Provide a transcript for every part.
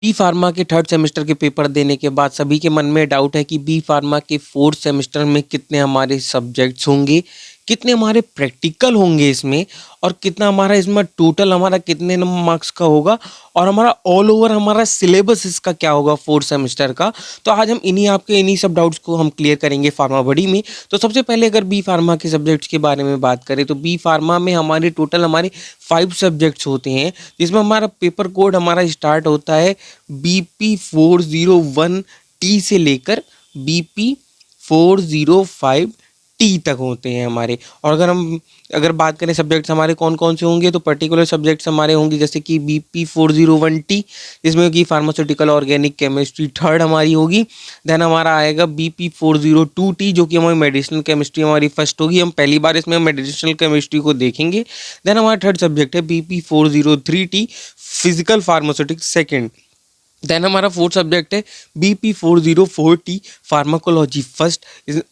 B pharma के third semester के paper देने के बाद सभी के मन में डाउट है कि बी फार्मा के फोर्थ सेमेस्टर में कितने हमारे सब्जेक्ट्स होंगे, कितने हमारे प्रैक्टिकल होंगे इसमें, और कितना हमारा इसमें टोटल हमारा कितने मार्क्स का होगा, और हमारा ऑल ओवर हमारा सिलेबस इसका क्या होगा फोर्थ सेमेस्टर का। तो आज हम इन्हीं सब डाउट्स को हम क्लियर करेंगे फार्मा बडी में। तो सबसे पहले अगर बी फार्मा के सब्जेक्ट्स के बारे में बात करें तो बी फार्मा में हमारे टोटल हमारे 5 सब्जेक्ट्स होते हैं, जिसमें हमारा पेपर कोड हमारा स्टार्ट होता है BP401T से लेकर BP405 टी तक होते हैं हमारे। और अगर बात करें सब्जेक्ट्स हमारे कौन कौन से होंगे, तो पर्टिकुलर सब्जेक्ट्स हमारे होंगे जैसे कि BP401T, जिसमें कि फार्मास्यूटिकल ऑर्गेनिक केमिस्ट्री थर्ड हमारी होगी। देन हमारा आएगा BP402T, जो कि हमारी मेडिसिनल केमिस्ट्री हमारी फर्स्ट होगी। हम पहली बार इसमें मेडिसिनल केमिस्ट्री को देखेंगे। देन हमारा थर्ड सब्जेक्ट है BP403T, physical pharmaceutics second. Then हमारा फोर्थ सब्जेक्ट है BP404T, फार्माकोलॉजी फर्स्ट।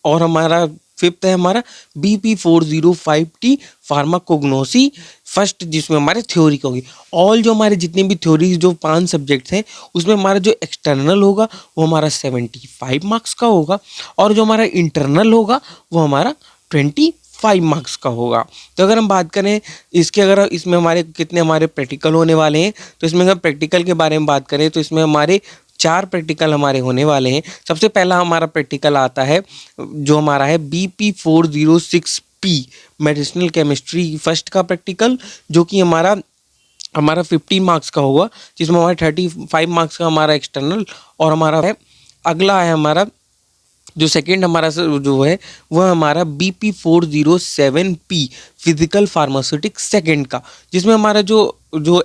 और हमारा फिफ्थ है हमारा BP405T, फार्माकोग्नोसी फर्स्ट, जिसमें हमारे थ्योरी का होगी। ऑल जो हमारे जितने भी थ्योरी जो 5 सब्जेक्ट्स हैं, उसमें हमारा जो एक्सटर्नल होगा वो हमारा 75 मार्क्स का होगा, और जो हमारा इंटरनल होगा वो हमारा 25 मार्क्स का होगा। तो अगर हम बात करें अगर इसमें हमारे कितने हमारे प्रैक्टिकल होने वाले हैं, तो इसमें अगर प्रैक्टिकल के बारे में बात करें तो इसमें हमारे 4 प्रैक्टिकल हमारे होने वाले हैं। सबसे पहला हमारा प्रैक्टिकल आता है जो हमारा है BP406P, मेडिसिनल केमिस्ट्री फर्स्ट का प्रैक्टिकल, जो कि हमारा 50 मार्क्स का होगा, जिसमें हमारे 35 मार्क्स का हमारा एक्सटर्नल, और हमारा है अगला है हमारा जो सेकेंड हमारा जो है वह हमारा BP407P, फिजिकल फार्मास्यूटिक्स सेकेंड का, जिसमें हमारा जो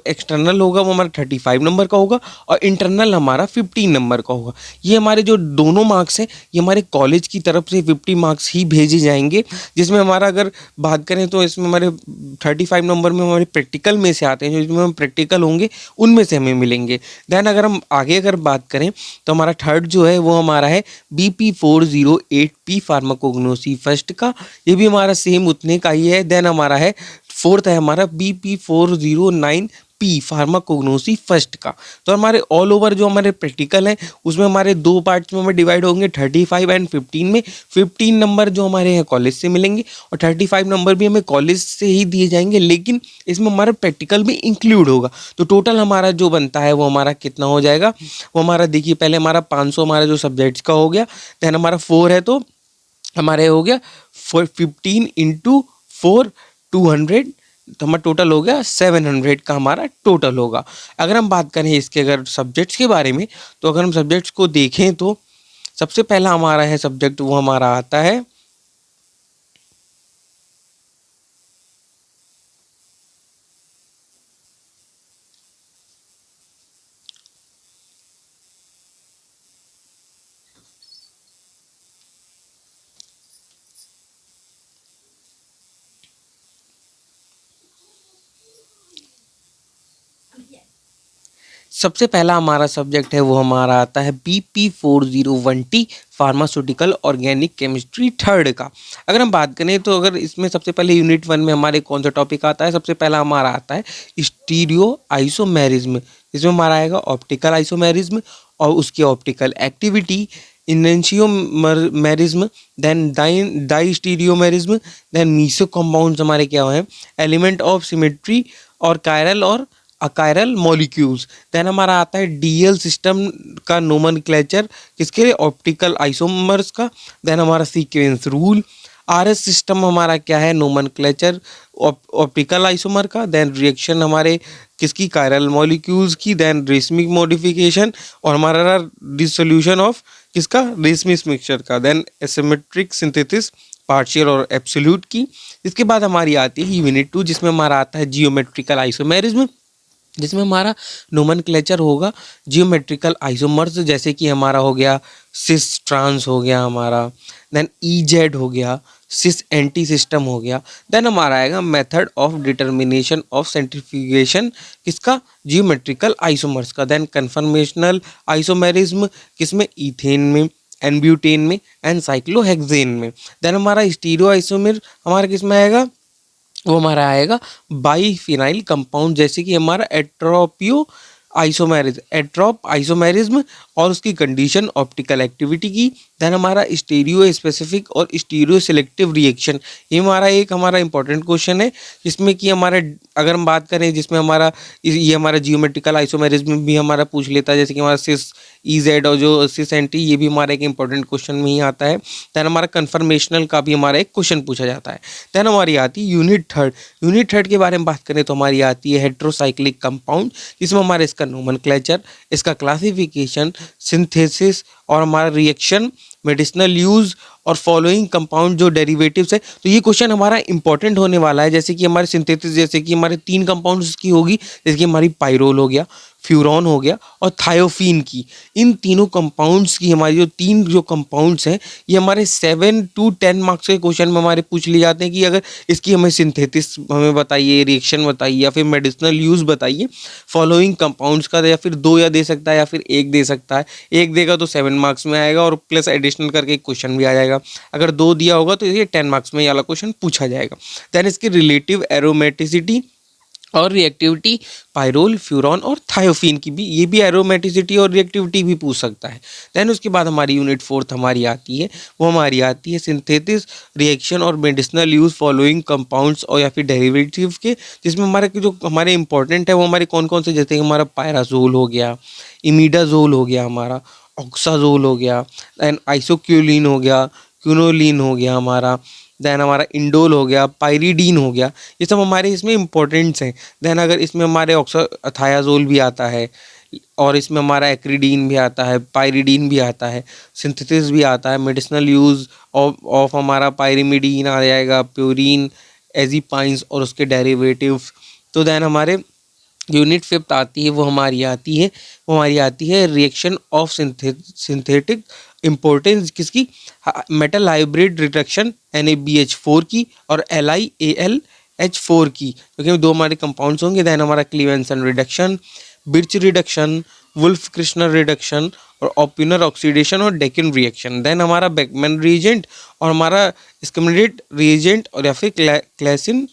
एक्सटर्नल होगा वो हमारा 35 नंबर का होगा, और इंटरनल हमारा 15 नंबर का होगा। ये हमारे जो दोनों मार्क्स हैं ये हमारे कॉलेज की तरफ से 50 मार्क्स ही भेजे जाएंगे, जिसमें हमारा अगर बात करें तो इसमें हमारे 35 नंबर में हमारे प्रैक्टिकल में से आते हैं, जो इसमें हम प्रैक्टिकल होंगे उनमें से हमें मिलेंगे। देन अगर हम आगे बात करें तो हमारा थर्ड जो है वो हमारा है BP408P, फार्माकोग्नोसी फर्स्ट का, ये भी हमारा सेम उतने का ही है। देन हमारा है फोर्थ है हमारा BP409P, फार्माकोग्नोसी फर्स्ट का। तो हमारे ऑल ओवर जो हमारे प्रैक्टिकल हैं उसमें हमारे 2 पार्ट्स में हमें डिवाइड होंगे, 35 एंड 15 में। 15 नंबर जो हमारे हैं कॉलेज से मिलेंगे, और 35 नंबर भी हमें कॉलेज से ही दिए जाएंगे, लेकिन इसमें हमारा प्रैक्टिकल भी इंक्लूड होगा। तो टोटल हमारा जो बनता है वो हमारा कितना हो जाएगा, वो हमारा देखिए पहले हमारा 500 हमारा जो सब्जेक्ट्स का हो गया। देन हमारा 4 है तो हमारे हो गया 15 इंटू 4 200, तो हमारा टोटल हो गया 700 का हमारा टोटल होगा। अगर हम बात करें इसके अगर सब्जेक्ट्स के बारे में, तो अगर हम सब्जेक्ट्स को देखें तो सबसे पहला हमारा है सब्जेक्ट वो हमारा आता है सबसे पहला हमारा सब्जेक्ट है वो हमारा आता है BP401T, pharmaceutical organic chemistry third का। अगर हम बात करें तो अगर इसमें सबसे पहले यूनिट 1 में हमारे कौन सा टॉपिक आता है, सबसे पहला हमारा आता है स्टीरियो आइसोमेरिज्म। इसमें हमारा आएगा ऑप्टिकल आइसोमेरिज्म और उसकी optical activity, enantiomerism, then diastereomerism, then meso compounds हमारे क्या है, एलिमेंट ऑफ सिमेट्री, और कायरल और अकायरल मॉलिक्यूल्स। देन हमारा आता है डीएल सिस्टम का नोमेनक्लेचर, किसके लिए, ऑप्टिकल आइसोमर्स का। देन हमारा सीक्वेंस रूल। आरएस सिस्टम हमारा क्या है, नोमेनक्लेचर ऑप्टिकल आइसोमर का। देन रिएक्शन हमारे किसकी, कायरल मॉलिक्यूल्स की। देन रेशमिक मॉडिफिकेशन, और हमारा डिसोल्यूशन ऑफ किसका, रेशमिक मिक्सचर का। देन एसिमेट्रिक सिंथेसिस, पार्शियल और एब्सोल्यूट की। इसके बाद हमारी आती है यूनिट 2, जिसमें हमारा आता है जियोमेट्रिकल आइसोमेरिज्म, जिसमें हमारा नोमेनक्लेचर होगा जियोमेट्रिकल आइसोमर्स, जैसे कि हमारा हो गया सिस ट्रांस हो गया हमारा, देन ईजेड हो गया, सिस एंटी सिस्टम हो गया। देन हमारा आएगा method of determination of centrifugation, किसका, जियोमेट्रिकल आइसोमर्स का। देन कन्फर्मेशनल आइसोमेरिज्म, किसमें, ईथेन में, एनब्यूटेन में एंड साइक्लोहेक्सेन में। देन हमारा स्टीरियो आइसोमर हमारा किसमें आएगा, वो हमारा आएगा बाईफिनाइल कंपाउंड, जैसे कि हमारा एट्रोपियो आइसोमेरिज्म, एट्रोप आइसोमेरिज्म और उसकी कंडीशन, ऑप्टिकल एक्टिविटी की। देन हमारा स्टीरियो स्पेसिफिक और स्टीरियो सिलेक्टिव रिएक्शन, ये हमारा इंपॉर्टेंट क्वेश्चन है, जिसमें कि हमारे अगर हम बात करें जिसमें हमारा ये हमारा जियोमेट्रिकल आइसोमेरिज्म भी हमारा पूछ लेता है, जैसे कि हमारा सिस EZ और जो सिस एंटी, ये भी हमारा एक इंपॉर्टेंट क्वेश्चन में ही आता है। देन हमारा कन्फर्मेशनल का भी हमारा एक क्वेश्चन पूछा जाता है। देन हमारी आती है यूनिट थर्ड। यूनिट थर्ड के बारे में बात करें तो हमारी आती है हेट्रोसाइक्लिक कंपाउंड, जिसमें हमारे इसका नोमेनक्लेचर, इसका क्लासिफिकेशन, सिंथेसिस और हमारा रिएक्शन, मेडिसिनल यूज और फॉलोइंग कंपाउंड जो डेरिवेटिव्स है। तो ये क्वेश्चन हमारा इंपॉर्टेंट होने वाला है, जैसे कि हमारे सिंथेसिस, जैसे कि हमारे 3 कंपाउंड्स की होगी, जैसे कि हमारी पाइरोल हो गया, फ्यूरॉन हो गया और थायोफीन की। इन तीनों कंपाउंड्स की हमारी जो 3 जो कंपाउंड्स हैं, ये हमारे 7 to 10 मार्क्स के क्वेश्चन में हमारे पूछ लिए जाते हैं कि अगर इसकी हमें सिंथेसिस हमें बताइए, रिएक्शन बताइए या फिर मेडिसिनल यूज बताइए फॉलोइंग कंपाउंड्स का, या फिर 2 या दे सकता है या फिर 1 दे सकता है। 1 देगा तो 7 मार्क्स में आएगा और प्लस एडिशनल करके एक क्वेश्चन भी आ जाएगा। अगर 2 दिया होगा तो ये 10 मार्क्स में ये वाला क्वेश्चन पूछा जाएगा। देन इसकी रिलेटिव एरोमेटिसिटी और रिएक्टिविटी, पाइरोल, फ्यूरॉन और थायोफीन की भी, ये भी एरोमेटिसिटी और रिएक्टिविटी भी पूछ सकता है। देन उसके बाद हमारी यूनिट 4 हमारी आती है, वो हमारी आती है सिंथेसिस, रिएक्शन और मेडिसिनल यूज फॉलोइंग कंपाउंड्स और या फिर डेरिवेटिव के, जिसमें हमारे जो हमारे इंपॉर्टेंट है वो हमारे कौन कौन से, जैसे कि हमारा पायराजोल हो गया, इमिडाजोल हो गया, हमारा ऑक्साजोल हो गया, देन आइसोक्यूलिन हो गया, क्यूनोलिन हो गया हमारा, देन हमारा इंडोल हो गया, पायरीडीन हो गया, ये सब हमारे इसमें इंपॉर्टेंट्स हैं। देन अगर इसमें हमारे थायाजोल भी आता है और इसमें हमारा एक्रीडीन भी आता है, पायरीडीन भी आता है, सिंथेसिस भी आता है, मेडिसिनल यूज़ ऑफ हमारा पायरीमिडीन आ जाएगा, प्यूरिन, एजिपाइंस और उसके डेरिवेटिव्स। तो देन हमारे यूनिट 5 आती है, वो हमारी आती है रिएक्शन ऑफ सिंथेटिक इम्पोर्टेंस, किसकी, मेटल हाइब्रिड रिडक्शन NaBH4 की और LiAlH4 की, क्योंकि 2 हमारे कंपाउंड्स होंगे। देन हमारा Clemmensen reduction, Birch reduction, Wolff Kishner reduction और ओप्यूनर ऑक्सीडेशन और डेकिन रिएक्शन। देन हमारा बेकमैन रिएजेंट और हमारा स्किमिडेट रिएजेंट और या फिर क्लैसिन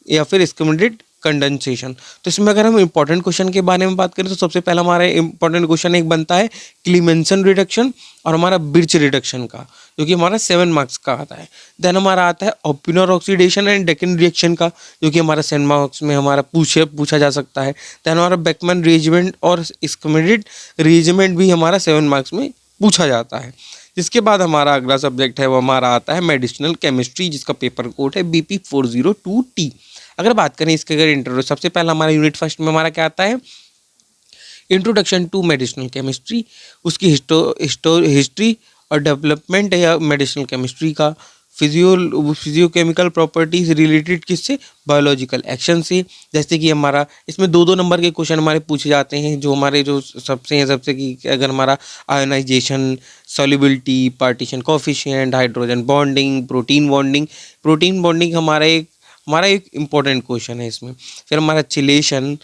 या फिर स्किमिडेट कंडेंसेशन। तो इसमें अगर हम इंपॉर्टेंट क्वेश्चन के बारे में बात करें तो सबसे पहला हमारा इंपॉर्टेंट क्वेश्चन एक बनता है क्लीमेंसन रिडक्शन और हमारा बिर्च रिडक्शन का, जो कि हमारा 7 मार्क्स का आता है। देन हमारा आता है ओप्यूनर ऑक्सीडेशन एंड डेकिन रिएक्शन का, जो कि हमारा 7 मार्क्स में हमारा पूछा जा सकता है। देन हमारा बेकमैन रिएजमेंट और स्किमिडेट रिएजमेंट भी हमारा 7 मार्क्स में पूछा जाता है। जिसके बाद हमारा अगला सब्जेक्ट है वो हमारा आता है मेडिसिनल केमिस्ट्री, जिसका पेपर कोड है BP402T। अगर बात करें इसके अगर इंट्रोडक्शन, सबसे पहला हमारा यूनिट फर्स्ट में हमारा क्या आता है, इंट्रोडक्शन टू मेडिसिनल केमिस्ट्री, उसकी हिस्ट्री और डेवलपमेंट या मेडिसिनल केमिस्ट्री का, फिजियोकेमिकल प्रॉपर्टीज रिलेटेड किससे, बायोलॉजिकल एक्शन से। जैसे कि हमारा इसमें 2-2 नंबर के क्वेश्चन हमारे पूछे जाते हैं, जो हमारे जो सबसे कि अगर हमारा ionization, solubility, partition coefficient, hydrogen bonding, protein bonding हमारा एक इम्पॉर्टेंट क्वेश्चन है इसमें। फिर हमारा चिलेशन,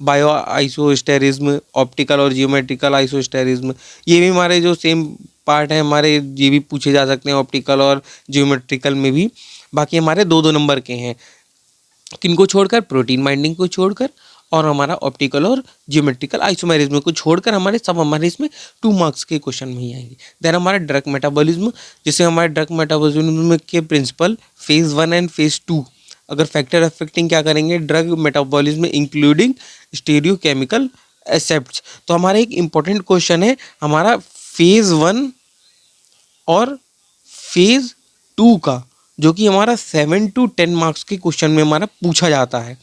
बायो आइसोस्टेरिज्म, ऑप्टिकल और जियोमेट्रिकल आइसोस्टेरिज्म, ये भी हमारे जो सेम पार्ट है हमारे, ये भी पूछे जा सकते हैं ऑप्टिकल और जियोमेट्रिकल में भी। बाकी हमारे 2-2 नंबर के हैं, किनको छोड़कर, प्रोटीन बाइंडिंग को छोड़कर और हमारा ऑप्टिकल और जियोमेट्रिकल आइसोमेरिज्म को छोड़कर हमारे इसमें 2 मार्क्स के क्वेश्चन में ही आएंगे। देन हमारा ड्रग मेटाबॉलिज्म, जिससे हमारे ड्रग मेटाबॉलिज्म के प्रिंसिपल फेज 1 एंड फेज 2, अगर फैक्टर अफेक्टिंग क्या करेंगे ड्रग मेटाबॉलिज्म इंक्लूडिंग स्टीरियोकेमिकल एसेप्ट्स। तो हमारा एक इंपॉर्टेंट क्वेश्चन है हमारा फेज 1 और फेज 2 का, जो कि हमारा 7 to 10 मार्क्स के क्वेश्चन में हमारा पूछा जाता है,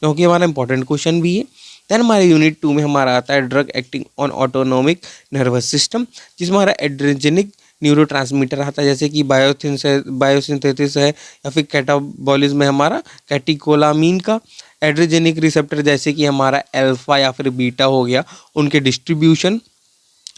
क्योंकि हमारा इंपॉर्टेंट क्वेश्चन भी है। देन हमारे यूनिट 2 में हमारा आता है drug acting on autonomic nervous system, जिसमें हमारा एड्रेजेनिक न्यूरोट्रांसमीटर आता है, जैसे कि बायोसिंथेसिस है या फिर कैटाबॉलिज्म में हमारा कैटिकोलामीन का, एड्रेजेनिक रिसेप्टर जैसे कि हमारा अल्फा या फिर बीटा हो गया, उनके डिस्ट्रीब्यूशन।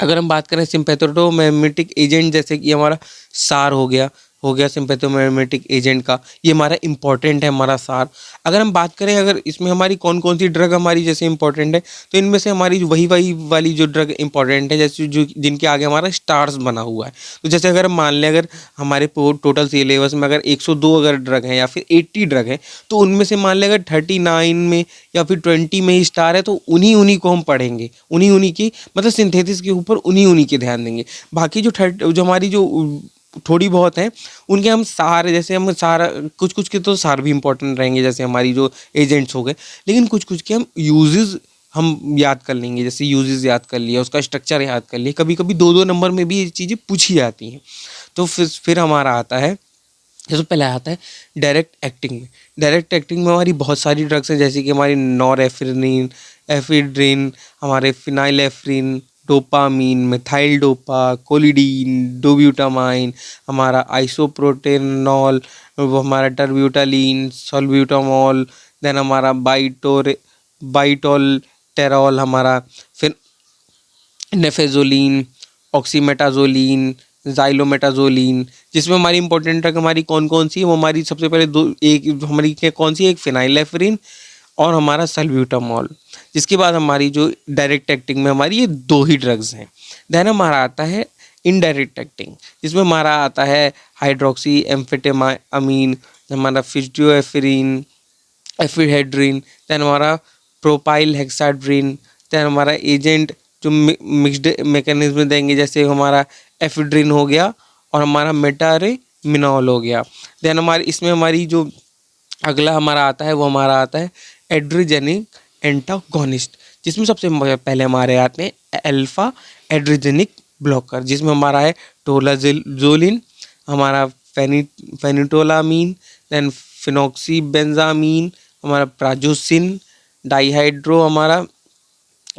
अगर हम बात करें सिंपैथोटोमिमेटिक एजेंट जैसे कि हमारा सार हो गया, हो गया सिम्पैथोमिमेटिक एजेंट का, ये हमारा इंपॉर्टेंट है हमारा सार। अगर हम बात करें अगर इसमें हमारी कौन कौन सी ड्रग हमारी जैसे इंपॉर्टेंट है, तो इनमें से हमारी वही वही वाली जो ड्रग इंपॉर्टेंट है जैसे जो जिनके आगे हमारा स्टार्स बना हुआ है। तो जैसे अगर मान लें अगर हमारे टोटल सिलेबस में अगर 102 अगर ड्रग हैं या फिर 80 ड्रग हैं, तो उनमें से मान लें अगर 39 में या फिर 20 में ही स्टार है, तो उन्हीं उन्हीं को हम पढ़ेंगे, उन्हीं उन्हीं की मतलब सिंथेसिस के ऊपर उन्हीं उन्हीं के ध्यान देंगे। बाकी जो हमारी जो थोड़ी बहुत है उनके हम सार, जैसे हम सारा कुछ कुछ के तो सार भी इंपॉर्टेंट रहेंगे जैसे हमारी जो एजेंट्स हो गए, लेकिन कुछ कुछ के हम यूजेस हम याद कर लेंगे, जैसे यूजेस याद कर लिया, उसका स्ट्रक्चर याद कर लिया, कभी कभी दो दो नंबर में भी ये चीज़ें पूछी जाती हैं। तो फिर हमारा आता है, जैसे पहले आता है डायरेक्ट एक्टिंग में। डायरेक्ट एक्टिंग में हमारी बहुत सारी ड्रग्स हैं जैसे कि हमारी नॉरएफ्रिनिन, एफिड्रिन, हमारे phenylephrine, dopamine, methyl dopa, clonidine, dobutamine, हमारा आइसोप्रोटेनॉल, वो हमारा टर्ब्यूटालीन, सॉल्ब्यूटामॉल, देन हमारा बाइटोल टेरॉल, हमारा फिर नेफेजोलिन, ऑक्सीमेटाजोलिन, ज़ाइलोमेटाजोलिन, जिसमें हमारी इंपॉर्टेंट ड्रग हमारी कौन कौन सी है, वो हमारी सबसे पहले दो, एक हमारी क्या कौन सी है, एक फिनाइलेफ्रिन और हमारा सल्ब्यूटामॉल। जिसके बाद हमारी जो डायरेक्ट एक्टिंग में हमारी ये दो ही ड्रग्स हैं। देन हमारा आता है इनडायरेक्ट एक्टिंग, जिसमें हमारा आता है हाइड्रोक्सी एम्फेटामाइन, हमारा फिजियोएफिरिन, एफिहेड्रिन, देन हमारा प्रोपाइल हेक्साड्रिन, देन हमारा एजेंट जो मिक्स्ड मैकेनिज्म देंगे जैसे हमारा एफिड्रिन हो गया और हमारा मेटारेमिनॉल हो गया। देन हमारी इसमें हमारी जो अगला हमारा आता है वो हमारा आता है एड्रिजेनिक एंटागोनिस्ट, जिसमें सबसे पहले हमारे आते हैं अल्फा एड्रिजेनिक ब्लॉकर, जिसमें हमारा है टोलाजोलिन, हमारा फेनिटोलामीन, देन फिनॉक्सीबेंजामीन, हमारा प्राजोसिन, डाइहाइड्रो हमारा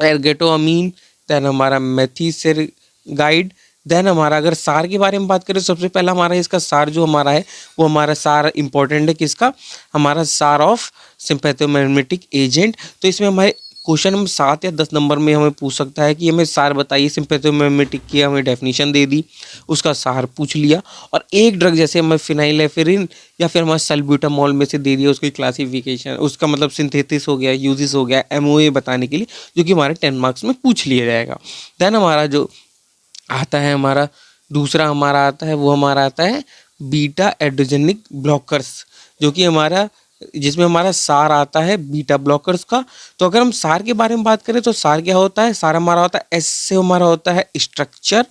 एर्गेटोअमीन, देन हमारा मेथिसेगाइड। देन हमारा अगर सार के बारे में बात करें, सबसे पहला हमारा इसका सार जो हमारा है वो हमारा सार इंपॉर्टेंट है किसका, हमारा सार ऑफ सिम्पैथोमिमेटिक एजेंट। तो इसमें हमारे क्वेश्चन हम 7 या 10 नंबर में हमें पूछ सकता है कि हमें सार बताइए सिम्पैथोमिमेटिक की, हमें डेफिनेशन दे दी, उसका सार पूछ लिया, और एक ड्रग जैसे हमें फिनाइलेफ्रिन या फिर हमारे सल्ब्यूटामॉल में से दे दिया, उसकी क्लासिफिकेशन, उसका मतलब सिंथेसिस हो गया, यूजिस हो गया, एमओए बताने के लिए, जो कि हमारे 10 मार्क्स में पूछ लिया जाएगा। देन हमारा जो आता है हमारा दूसरा हमारा आता है वो हमारा आता है बीटा एड्रोजेनिक ब्लॉकर्स, जो कि हमारा जिसमें हमारा सार आता है बीटा ब्लॉकर्स का। तो अगर हम सार के बारे में बात करें तो सार क्या होता है, सार हमारा होता है एस से हमारा होता है स्ट्रक्चर,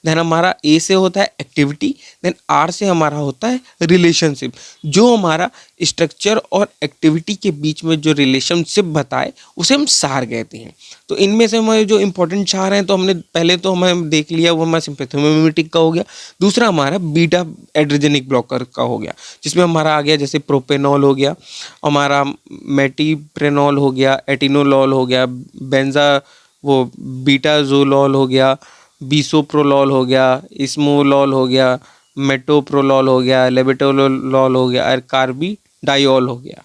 देन हमारा ए से होता है एक्टिविटी, देन आर से हमारा होता है रिलेशनशिप। जो हमारा स्ट्रक्चर और एक्टिविटी के बीच में जो रिलेशनशिप बताए उसे हम सार कहते हैं। तो इनमें से हमारे जो इंपॉर्टेंट सार हैं, तो हमने पहले तो हमें देख लिया वो हमारा सिम्पैथोमिमेटिक का हो गया, दूसरा हमारा बीटा एड्रोजेनिक ब्लॉकर का हो गया, जिसमें हमारा आ गया जैसे प्रोपेनॉल हो गया, हमारा मेटिप्रेनॉल हो गया, एटिनोलॉल हो गया, बेंजा वो बीटाजोलॉल हो गया, बिसोप्रोलॉल हो गया, इस्मोलॉल हो गया, मेटोप्रोलॉल हो गया, लेबेटोलॉल हो गया और कार्बिडाइल हो गया।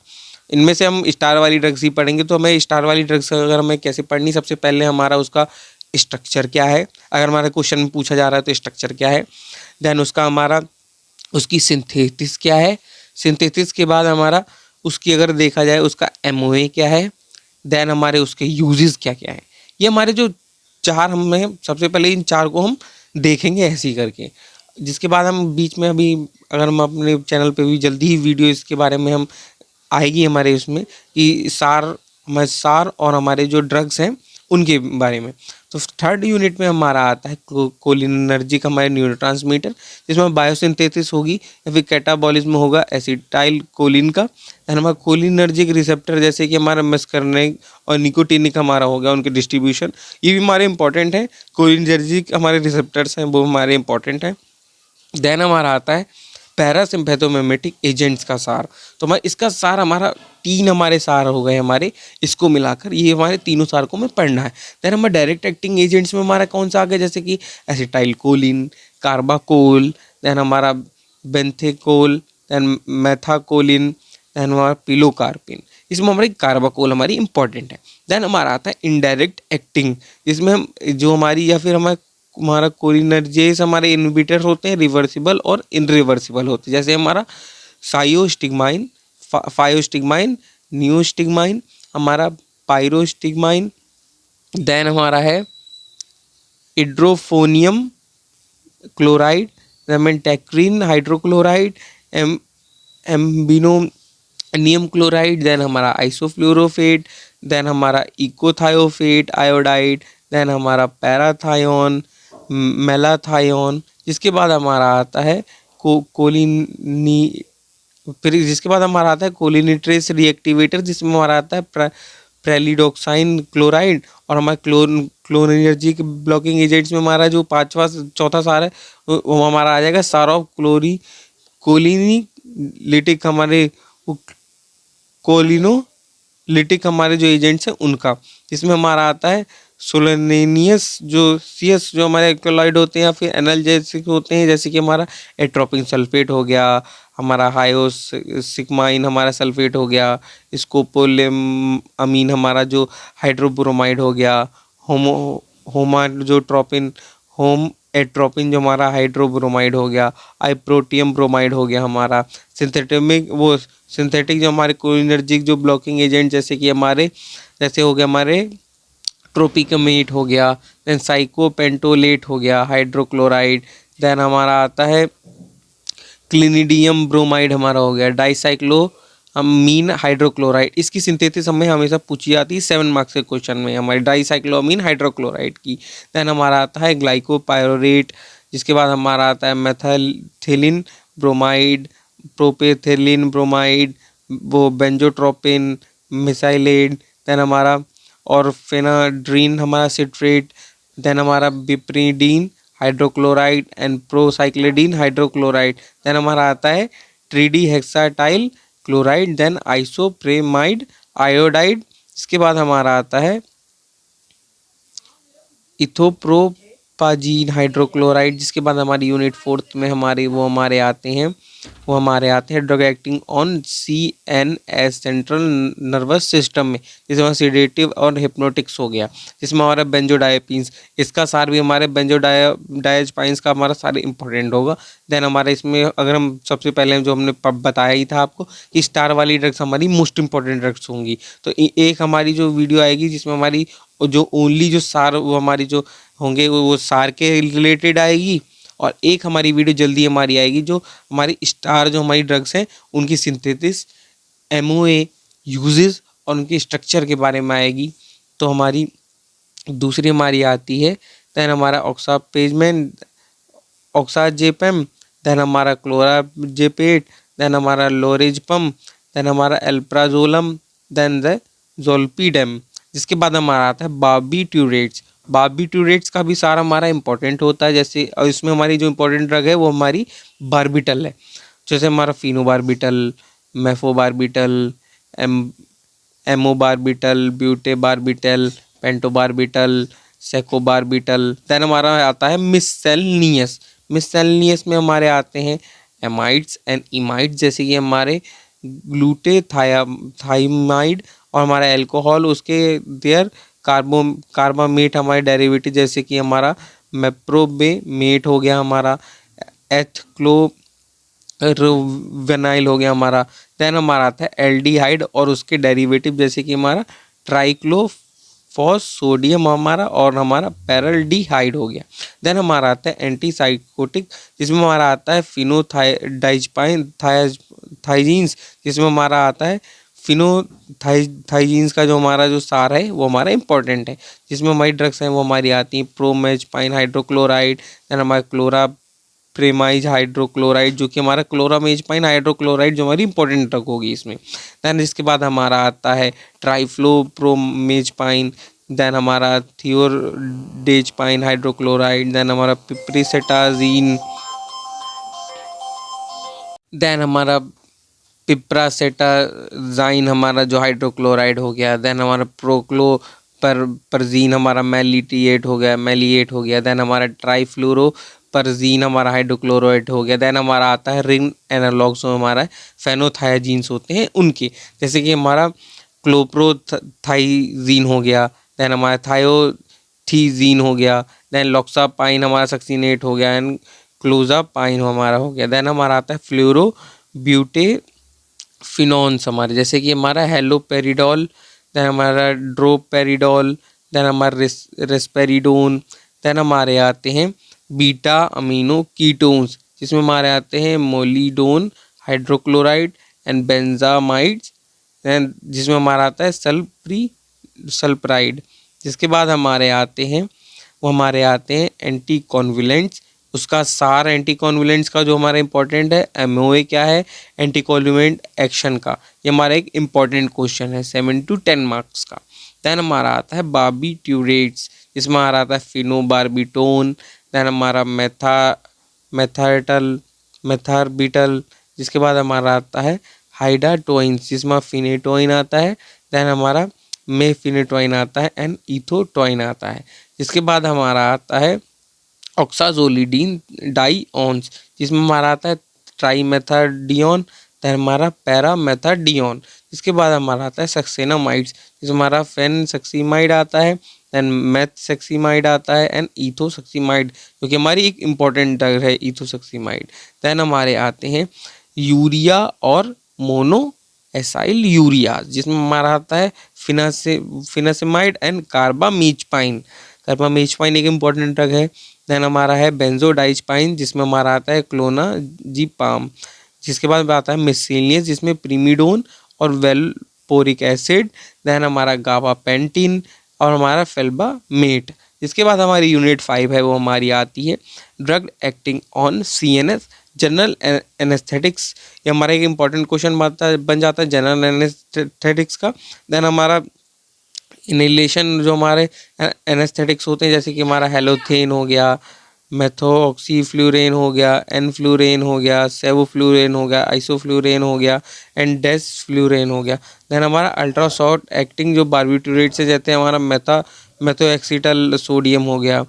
इनमें से हम स्टार वाली ड्रग्स ही पढ़ेंगे। तो हमें स्टार वाली ड्रग्स अगर हमें कैसे पढ़नी, सबसे पहले हमारा उसका स्ट्रक्चर क्या है, अगर हमारा क्वेश्चन में पूछा जा रहा है तो स्ट्रक्चर क्या है, देन उसका हमारा उसकी सिंथेसिस क्या है, सिंथेसिस के बाद हमारा उसकी अगर देखा जाए उसका एमओए क्या है, देन हमारे उसके यूजेस क्या क्या है। ये हमारे जो चार हमें सबसे पहले इन चार को हम देखेंगे ऐसे ही करके, जिसके बाद हम बीच में अभी अगर हम अपने चैनल पे भी जल्दी ही वीडियो इसके बारे में हम आएगी हमारे उसमें कि हमारे सार और हमारे जो ड्रग्स हैं उनके बारे में। तो थर्ड यूनिट में हमारा आता है कोलिनर्जिक हमारे न्यूरोट्रांसमीटर, जिसमें बायोसिंथेसिस होगी या फिर कैटाबॉलिज्म होगा एसिटाइल कोलिन का। देन हमारा कोलिनर्जिक रिसेप्टर जैसे कि हमारा मस्कर्निक और निकोटिनिक हमारा हो गया, उनके डिस्ट्रीब्यूशन ये भी हमारे इंपॉर्टेंट है। कोलिनर्जिक हमारे रिसेप्टर्स हैं वो हमारे इंपॉर्टेंट हैं। देन हमारा आता है पैरासिम्पैथोमिमेटिक एजेंट्स का सार। तो हमारा इसका सार हमारा 3 हमारे सार हो गए हमारे, इसको मिलाकर ये हमारे तीनों सार को हमें पढ़ना है। देन हमारे डायरेक्ट एक्टिंग एजेंट्स में हमारा कौन सा आ गया, जैसे कि एसिटाइल कोलिन, कार्बाकोल, देन हमारा बेंथेकोल, देन मेथाकोलिन, देन हमारा पिलोकार्पिन। इसमें हमारी कार्बाकोल हमारी इंपॉर्टेंट है। देन हमारा आता है इनडायरेक्ट एक्टिंग, जिसमें हम जो हमारी या फिर हमारे हमारा कोलिनर्जेस हमारे इनहिबिटर होते हैं, रिवर्सिबल और इनरिवर्सिबल होते हैं, जैसे हमारा साइयोस्टिग्माइन, फायोस्टिग्माइन, नियोस्टिग्माइन, हमारा पायरोस्टिग्माइन, देन हमारा है इड्रोफोनियम क्लोराइड, मेंटेक्रिन हाइड्रोक्लोराइड, एम एम्बिनोनियम क्लोराइड, देन हमारा आइसोफ्लोरोफेट, देन हमारा इकोथायोफेट आयोडाइड, देन हमारा पैराथायोन, मेलाथायोन, जिसके बाद हमारा आता है कोलिनी, फिर जिसके बाद हमारा आता है कोलिनिट्रेस रिएक्टिवेटर, जिसमें हमारा आता है प्रेलिडोक्साइन क्लोराइड, और हमारे क्लोरिनर्जी के ब्लॉकिंग एजेंट्स में हमारा जो पांचवा चौथा सार है वो हमारा आ जाएगा सारोफ कोलिनिलिटिक, हमारे कोलिनोलिटिक हमारे जो एजेंट्स हैं उनका, इसमें हमारा आता है सोलेनियस जो सीएस जो हमारे एल्कलॉइड होते हैं या फिर एनाल्जेसिक होते हैं, जैसे कि हमारा एट्रोपिन सल्फेट हो गया, हमारा हायोसिकमाइन हमारा सल्फेट हो गया, स्कोपोलेमाइन हमारा जो हाइड्रोब्रोमाइड हो गया, होमाजोट्रोपिन होम एट्रोपिन जो हमारा हाइड्रोब्रोमाइड हो गया, आइप्रोटियम ब्रोमाइड हो गया हमारा, सिंथेटिक जो हमारे कोलिनर्जिक जो ब्लॉकिंग एजेंट जैसे कि हमारे जैसे हो गया हमारे ट्रोपिकमेट हो गया, देन साइकोपेंटोलेट हो गया हाइड्रोक्लोराइड, देन हमारा आता है क्लिनिडियम ब्रोमाइड हमारा हो गया, डाइसाइक्लो अमीन हाइड्रोक्लोराइड, इसकी सिंथेसिस हमें हमेशा पूछी जाती है 7 मार्क्स के क्वेश्चन में हमारी डाइसाइक्लोअमीन हाइड्रोक्लोराइड की। देन हमारा आता है ग्लाइकोपायरोरेट, जिसके बाद हमारा आता है मेथाइथिलीन ब्रोमाइड, प्रोपेथिलीन ब्रोमाइड, वो बेंजोट्रोपिन मिसाइलेट, देन हमारा और फेनाड्रीन हमारा सिट्रेट, देन हमारा बिप्रीडीन हाइड्रोक्लोराइड एंड प्रोसाइक्लिडीन हाइड्रोक्लोराइड, देन हमारा आता है ट्रीडी हेक्साटाइल क्लोराइड, देन आइसोप्रेमाइड आयोडाइड, इसके बाद हमारा आता है इथोप्रोपाजीन हाइड्रोक्लोराइड, जिसके बाद हमारी यूनिट 4 में हमारे आते हैं drug acting on CNS central nervous system में, जिसमें हमारा सीडेटिव और हिप्नोटिक्स हो गया, जिसमें हमारा बेंजोडायपिन्स, इसका सार भी हमारे बेंजोडायज़पाइंस का हमारा सारे इंपॉर्टेंट होगा। देन हमारे इसमें अगर हम सबसे पहले जो हमने बताया ही था आपको कि स्टार वाली ड्रग्स हमारी मोस्ट इंपॉर्टेंट ड्रग्स होंगी, तो एक हमारी जो वीडियो आएगी जिसमें हमारी जो ओनली जो सार वो हमारी जो होंगे वो सार के रिलेटेड आएगी, और एक हमारी वीडियो जल्दी हमारी आएगी जो हमारी स्टार जो हमारी ड्रग्स हैं उनकी सिंथेसिस, MOA यूजेस और उनके स्ट्रक्चर के बारे में आएगी। तो हमारी दूसरी हमारी आती है देन हमारा ऑक्सापेजमेन ऑक्साजेपम, देन हमारा क्लोराजेपेट, देन हमारा लोरेजपम, देन हमारा एल्प्राजोलम, देन द जोल्पीडेम, जिसके बाद हमारा आता है बार्बिट्यूरेट्स का भी सारा हमारा इंपॉर्टेंट होता है, जैसे और इसमें हमारी जो इंपॉर्टेंट ड्रग है वो हमारी बार्बिटल है, जैसे हमारा फिनोबार्बिटल, मेफोबार्बिटल, एमोबार्बिटल, ब्यूटेबार्बिटल, पेंटोबार्बिटल, सेकोबार्बिटल, देन हमारा आता है मिससेलनियस में हमारे आते हैं एमाइड्स एंड इमाइड्स, जैसे कि हमारे ग्लूटेथाइमाइड और हमारा अल्कोहल उसके देयर कार्बामेट हमारे डेरिवेटिव, जैसे कि हमारा मेप्रोबेमेट हो गया, हमारा एथक्लोवेनाइल हो गया हमारा, देन हमारा आता है एल्डिहाइड और उसके डेरिवेटिव जैसे कि हमारा ट्राइक्लोफॉसोडियम हमारा और हमारा पैराल्डिहाइड हो गया। देन हमारा आता है एंटीसाइकोटिक, जिसमें हमारा आता है फिनोथाइजीन्स, जिसमें हमारा आता है फिनोथाइजीन्स का जो हमारा जो सार है वो हमारा इंपॉर्टेंट है, जिसमें हमारी ड्रग्स हैं वो हमारी आती हैं प्रोमेजपाइन हाइड्रोक्लोराइड, देन हमारा क्लोराप्रेमाइज हाइड्रोक्लोराइड जो कि हमारा क्लोरामेजपाइन हाइड्रोक्लोराइड जो हमारी इंपॉर्टेंट ड्रग होगी इसमें। देन इसके बाद हमारा आता है ट्राइफ्लोप्रोमेजपाइन, देन हमारा थियोडेजपाइन हाइड्रोक्लोराइड, देन हमारा पिप्रिसेटाजीन, देन हमारा पिप्रासेटाजाइन हमारा जो हाइड्रोक्लोराइड हो गया, देन हमारा परजीन हमारा मेलिएट हो गया, देन हमारा ट्राइफ्लोरोपरजीन हमारा हाइड्रोक्लोराइड हो गया, देन हमारा आता है रिंग एनालॉग्स जो हमारा फेनोथायाजीन्स होते हैं उनके, जैसे कि हमारा क्लोप्रोथाइजीन हो गया, देन हमारा थीजीन हो गया, देन लॉक्सापाइन हमारा सक्सीनेट हो गया, एंड क्लोजापाइन हमारा हो गया। देन हमारा आता है फ्लोरोब्यूटेफिनॉन्स हमारे, जैसे कि हमारा हेलोपेरिडोल, देन हमारा ड्रोपेरिडोल, देन हमारा रेस्पेरिडोन। देन हमारे आते हैं बीटा अमीनो कीटोन्स, जिसमें हमारे आते हैं मोलिडोन, हाइड्रोक्लोराइड एंड बेंजामाइड्स, देन जिसमें हमारा आता है सल्फ्राइड। जिसके बाद हमारे आते हैं एंटी कॉन्वुलेंट्स। उसका सार एंटी कॉन्वुलेंट्स का जो हमारा इंपॉर्टेंट है, एमओए क्या है एंटी कॉन्वुलेंट एक्शन का, ये हमारा एक इंपॉर्टेंट क्वेश्चन है 7 to 10 मार्क्स का। देन हमारा आता है बार्बिट्यूरेट्स, जिसमें हमारा आता है फिनोबार्बिटोन, देन हमारा मेथार्बिटल। जिसके बाद हमारा आता है हाइडाटोइन्स, जिसमें फिनेटोइन आता है, देन हमारा मेफिनेटोइन आता है एंड इथोटोइन आता है। जिसके बाद हमारा आता है ऑक्साजोलिडीन डाईऑन्स, जिसमें हमारा आता है ट्राईमेथाडियोन, देन हमारा पैरामेथाडियोन। इसके बाद हमारा आता है सक्सेनामाइड्स, जिसमें हमारा फेनसक्सीमाइड आता है, देन मेथसेक्सीमाइड आता है एंड इथोसक्सीमाइड, जो कि हमारी एक इम्पॉर्टेंट ड्रग है इथोसक्सीमाइड। देन हमारे आते हैं यूरिया और मोनो एसाइल यूरिया, जिसमें हमारा आता है फिनासिमाइड एंड कार्बामीचपाइन। कार्बामीचपाइन एक इम्पॉर्टेंट ड्रग है। देन हमारा है बेंजोडाइजपाइन, जिसमें हमारा आता है क्लोनाजीपाम। जिसके बाद आता है मिससेलियस, जिसमें प्रीमिडोन और वेलपोरिक एसिड, देन हमारा गाबापेंटिन और हमारा फेल्बामेट। जिसके बाद हमारी यूनिट 5 है, वो हमारी आती है drug acting on CNS general anaesthetics. ये हमारा एक इम्पॉर्टेंट क्वेश्चन बन जाता है जनरल एनेस्थेटिक्स का। देन हमारा इनहेलेशन जो हमारे एनेस्थेटिक्स होते हैं, जैसे कि हमारा हेलोथेन हो गया, मेथोक्सीफ्लूरेन हो गया, एनफ्लूरेन हो गया, सेवोफ्लूरेन हो गया, आइसोफ्लूरेन हो गया एंड डेसफ्लूरेन हो गया। देन हमारा अल्ट्रा शॉर्ट एक्टिंग जो बार्बिट्यूरेट से जाते हैं, हमारा मेथोएक्सीटल सोडियम हो गया।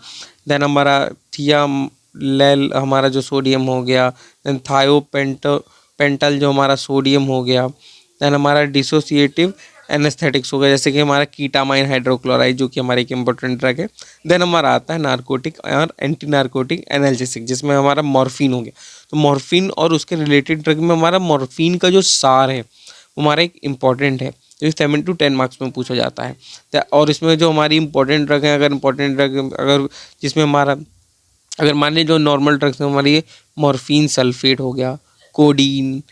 देन हमारा थियालेल हमारा जो सोडियम हो गया, देन थायोपेंटल जो हमारा सोडियम हो गया। देन हमारा डिसोसिएटिव एनेस्थेटिक्स हो गया, जैसे कि हमारा कीटामाइन हाइड्रोक्लोराइड, जो कि हमारी एक इंपॉर्टेंट ड्रग है। देन हमारा आता है नार्कोटिक और एंटी नार्कोटिक एनाल्जेसिक, जिसमें हमारा मॉर्फिन हो गया। तो मॉर्फिन और उसके रिलेटेड ड्रग में हमारा मॉर्फिन का जो सार है वो हमारा एक इम्पॉर्टेंट है, जो 7 to 10 मार्क्स में पूछा जाता है। और इसमें जो हमारी इंपॉर्टेंट ड्रग है, अगर जिसमें हमारा अगर मान लीजिए जो नॉर्मल ड्रग्स है हमारी, मॉर्फिन सल्फेट हो गया, कोडीन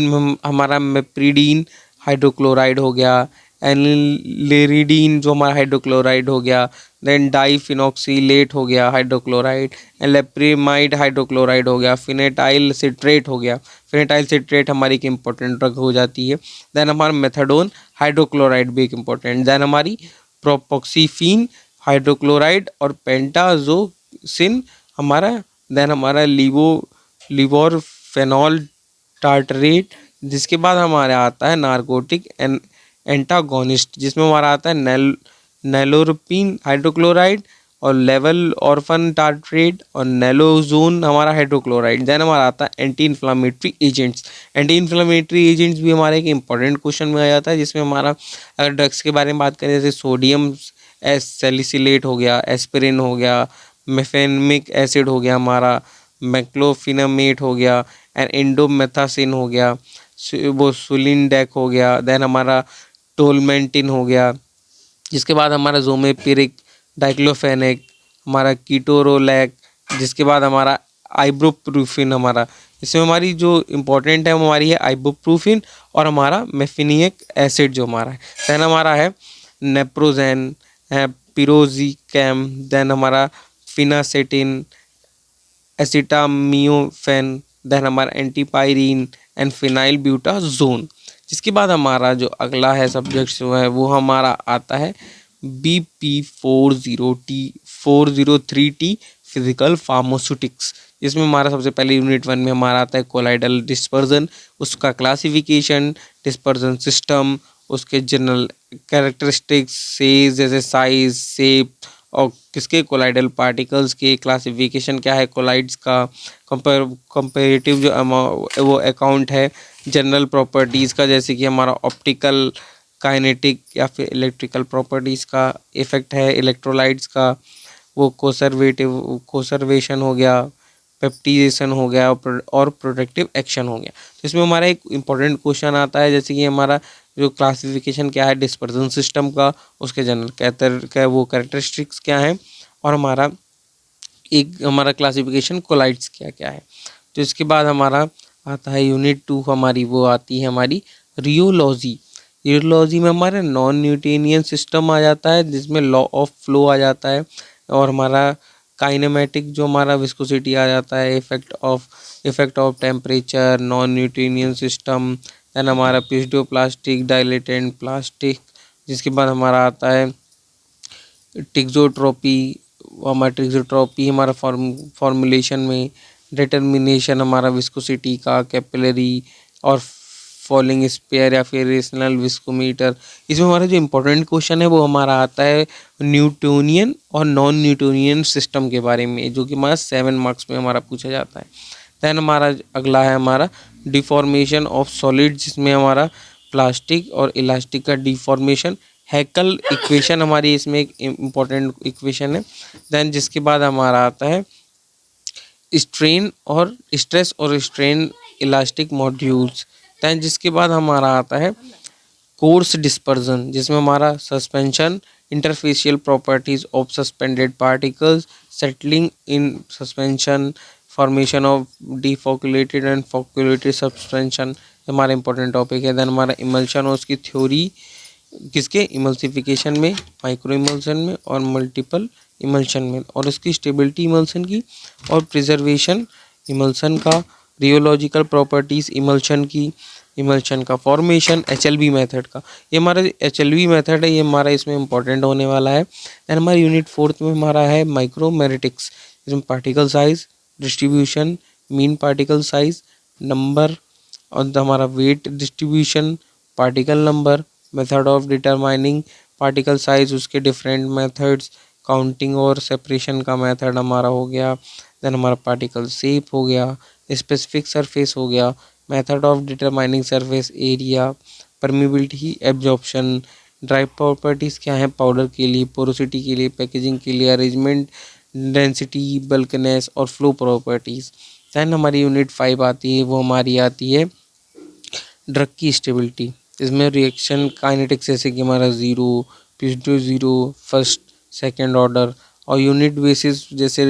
में हमारा मेप्रीडीन हाइड्रोक्लोराइड हो गया, एनिलेरिडीन जो हमारा हाइड्रोक्लोराइड हो गया, देन डाईफिनॉक्सीलेट हो गया हाइड्रोक्लोराइड, एलेप्रीमाइड हाइड्रोक्लोराइड हो गया, फिनेटाइल सिट्रेट हो गया। फिनेटाइल सिट्रेट हमारी एक इंपॉर्टेंट ड्रग हो जाती है। देन हमारा मेथाडोन हाइड्रोक्लोराइड भी एक इम्पॉर्टेंट। देन हमारी प्रोपोक्सीफीन हाइड्रोक्लोराइड और पेंटाजोसिन हमारा। देन हमारा लिवोरफेनॉल टार्टरेट। जिसके बाद हमारे आता है नार्कोटिक एंटागोनिस्ट, जिसमें हमारा आता है नेलोरपिन हाइड्रोक्लोराइड और लेवल ऑर्फन टार्टरेट और नेलोजोन हमारा हाइड्रोक्लोराइड। देन हमारा आता है anti inflammatory agents. Anti inflammatory agents भी हमारे एक इंपॉर्टेंट क्वेश्चन में आ जाता है, जिसमें हमारा अगर ड्रग्स के बारे में बात करें, जैसे सोडियम सैलिसिलेट हो गया, एस्पिरिन हो गया, मेफेनमिक एसिड हो गया, हमारा मैक्लोफिनामेट हो गया एंड इंडोमेथासिन हो गया, वो सुलिनडेक हो गया। देन हमारा टोलमेंटिन हो गया। जिसके बाद हमारा जोमेपिरिक, डाइक्लोफेनेक, हमारा कीटोरोलैक। जिसके बाद हमारा आइबुप्रोफिन हमारा, इसमें हमारी जो इम्पोर्टेंट है वो हमारी है आइबुप्रोफिन और हमारा मेफिनिक एसिड जो हमारा है। देन हमारा है नेप्रोजेन है, पिरोजिकैम, देन हमारा फिनासेटिन, एसिटामियोफेन, देन हमारा एंटीपायरीन एंड फिनाइल ब्यूटाजोन। जिसके बाद हमारा जो अगला है सब्जेक्ट जो है वो हमारा आता है BP403T फिजिकल फार्मास्यूटिक्स, जिसमें हमारा सबसे पहले यूनिट 1 में हमारा आता है कोलाइडल डिस्पर्जन, उसका क्लासिफिकेशन, डिस्पर्जन सिस्टम, उसके जनरल कैरेक्टरिस्टिक्स, सेज जैसे साइज, शेप और किसके कोलाइडल पार्टिकल्स के क्लासिफिकेशन क्या है, कोलाइड्स का कंपेरेटिव जो वो अकाउंट है, जनरल प्रॉपर्टीज़ का, जैसे कि हमारा ऑप्टिकल काइनेटिक या फिर इलेक्ट्रिकल प्रॉपर्टीज़ का इफ़ेक्ट है, इलेक्ट्रोलाइट्स का वो कोसर्वेशन हो गया, पेप्टाइजेशन हो गया और प्रोटेक्टिव एक्शन हो गया। तो इसमें हमारा एक इम्पॉर्टेंट क्वेश्चन आता है, जैसे कि हमारा जो क्लासिफिकेशन क्या है डिस्पर्सन सिस्टम का, उसके जनरल वो कैरेक्टरिस्टिक्स क्या है, और हमारा क्लासिफिकेशन कोलाइड्स क्या क्या है। तो इसके बाद हमारा आता है यूनिट 2, हमारी वो आती है हमारी रियोलॉजी। रियोलॉजी में हमारे नॉन न्यूटोनियन सिस्टम आ जाता है, जिसमें लॉ ऑफ फ्लो आ जाता है, और हमारा काइनेमेटिक जो हमारा विस्कोसिटी आ जाता है, effect of temperature, non Newtonian system, then हमारा पिस्डोप्लास्टिक, डायलेटेंट प्लास्टिक। जिसके बाद हमारा आता है टिक्सोट्रॉपी। हमारा टिक्सोट्रॉपी हमारा फॉर्मुलेशन में डिटर्मिनेशन हमारा विस्कोसिटी का, कैपिलरी और फॉलिंग स्पेयर या फिर रेशनल विस्कोमीटर। इसमें हमारा जो इम्पोर्टेंट क्वेश्चन है वो हमारा आता है न्यूटोनियन और नॉन न्यूटोनियन सिस्टम के बारे में, जो कि हमारा 7 मार्क्स में हमारा पूछा जाता है। दैन हमारा अगला है हमारा डिफॉर्मेशन ऑफ सॉलिड, जिसमें हमारा प्लास्टिक और इलास्टिक का डिफॉर्मेशन। हैकल इक्वेशन हमारी इसमें एक इम्पॉर्टेंट इक्वेशन है। देन जिसके बाद हमारा आता है स्ट्रेस और स्ट्रेन इलास्टिक मॉड्यूल्स। दैन जिसके बाद हमारा आता है कोर्स डिस्पर्जन, जिसमें हमारा suspension, interfacial properties of suspended particles, settling in suspension, formation of deflocculated and flocculated suspension हमारा इंपॉर्टेंट टॉपिक है। देन हमारा इमल्शन और उसकी थ्योरी किसके इमल्सिफिकेशन में, माइक्रो इमल्शन में और मल्टीपल इमल्शन में, और उसकी स्टेबिलिटी इमल्शन की और प्रिजर्वेशन इमल्शन का, रियोलॉजिकल प्रॉपर्टीज इमल्शन की, इमल्शन का फॉर्मेशन, एचएलवी मेथड का। ये हमारा एचएलवी मेथड है, ये हमारा इसमें इंपॉर्टेंट होने वाला है। एंड हमारे यूनिट 4 में हमारा है माइक्रोमेरिटिक्स, जिसमें particle size, distribution, mean particle size, number और हमारा wait distribution, particle number, method of determining particle size, उसके डिफरेंट मेथड्स, काउंटिंग और सेपरेशन का मेथड हमारा हो गया। देन हमारा पार्टिकल शेप हो गया, स्पेसिफिक सरफेस हो गया, method of determining surface area, permeability, absorption, dry properties क्या है पाउडर के लिए, पोरोसिटी के लिए, पैकेजिंग के लिए, अरेंजमेंट, डेंसिटी, बल्कनेस और फ्लो प्रॉपर्टीज़। दैन हमारी यूनिट 5 आती है, वो हमारी आती है ड्रग की स्टेबिलिटी। इसमें रिएक्शन काइनेटिक्स जैसे कि हमारा zero, pseudo zero, first second order, और यूनिट बेसिस जैसे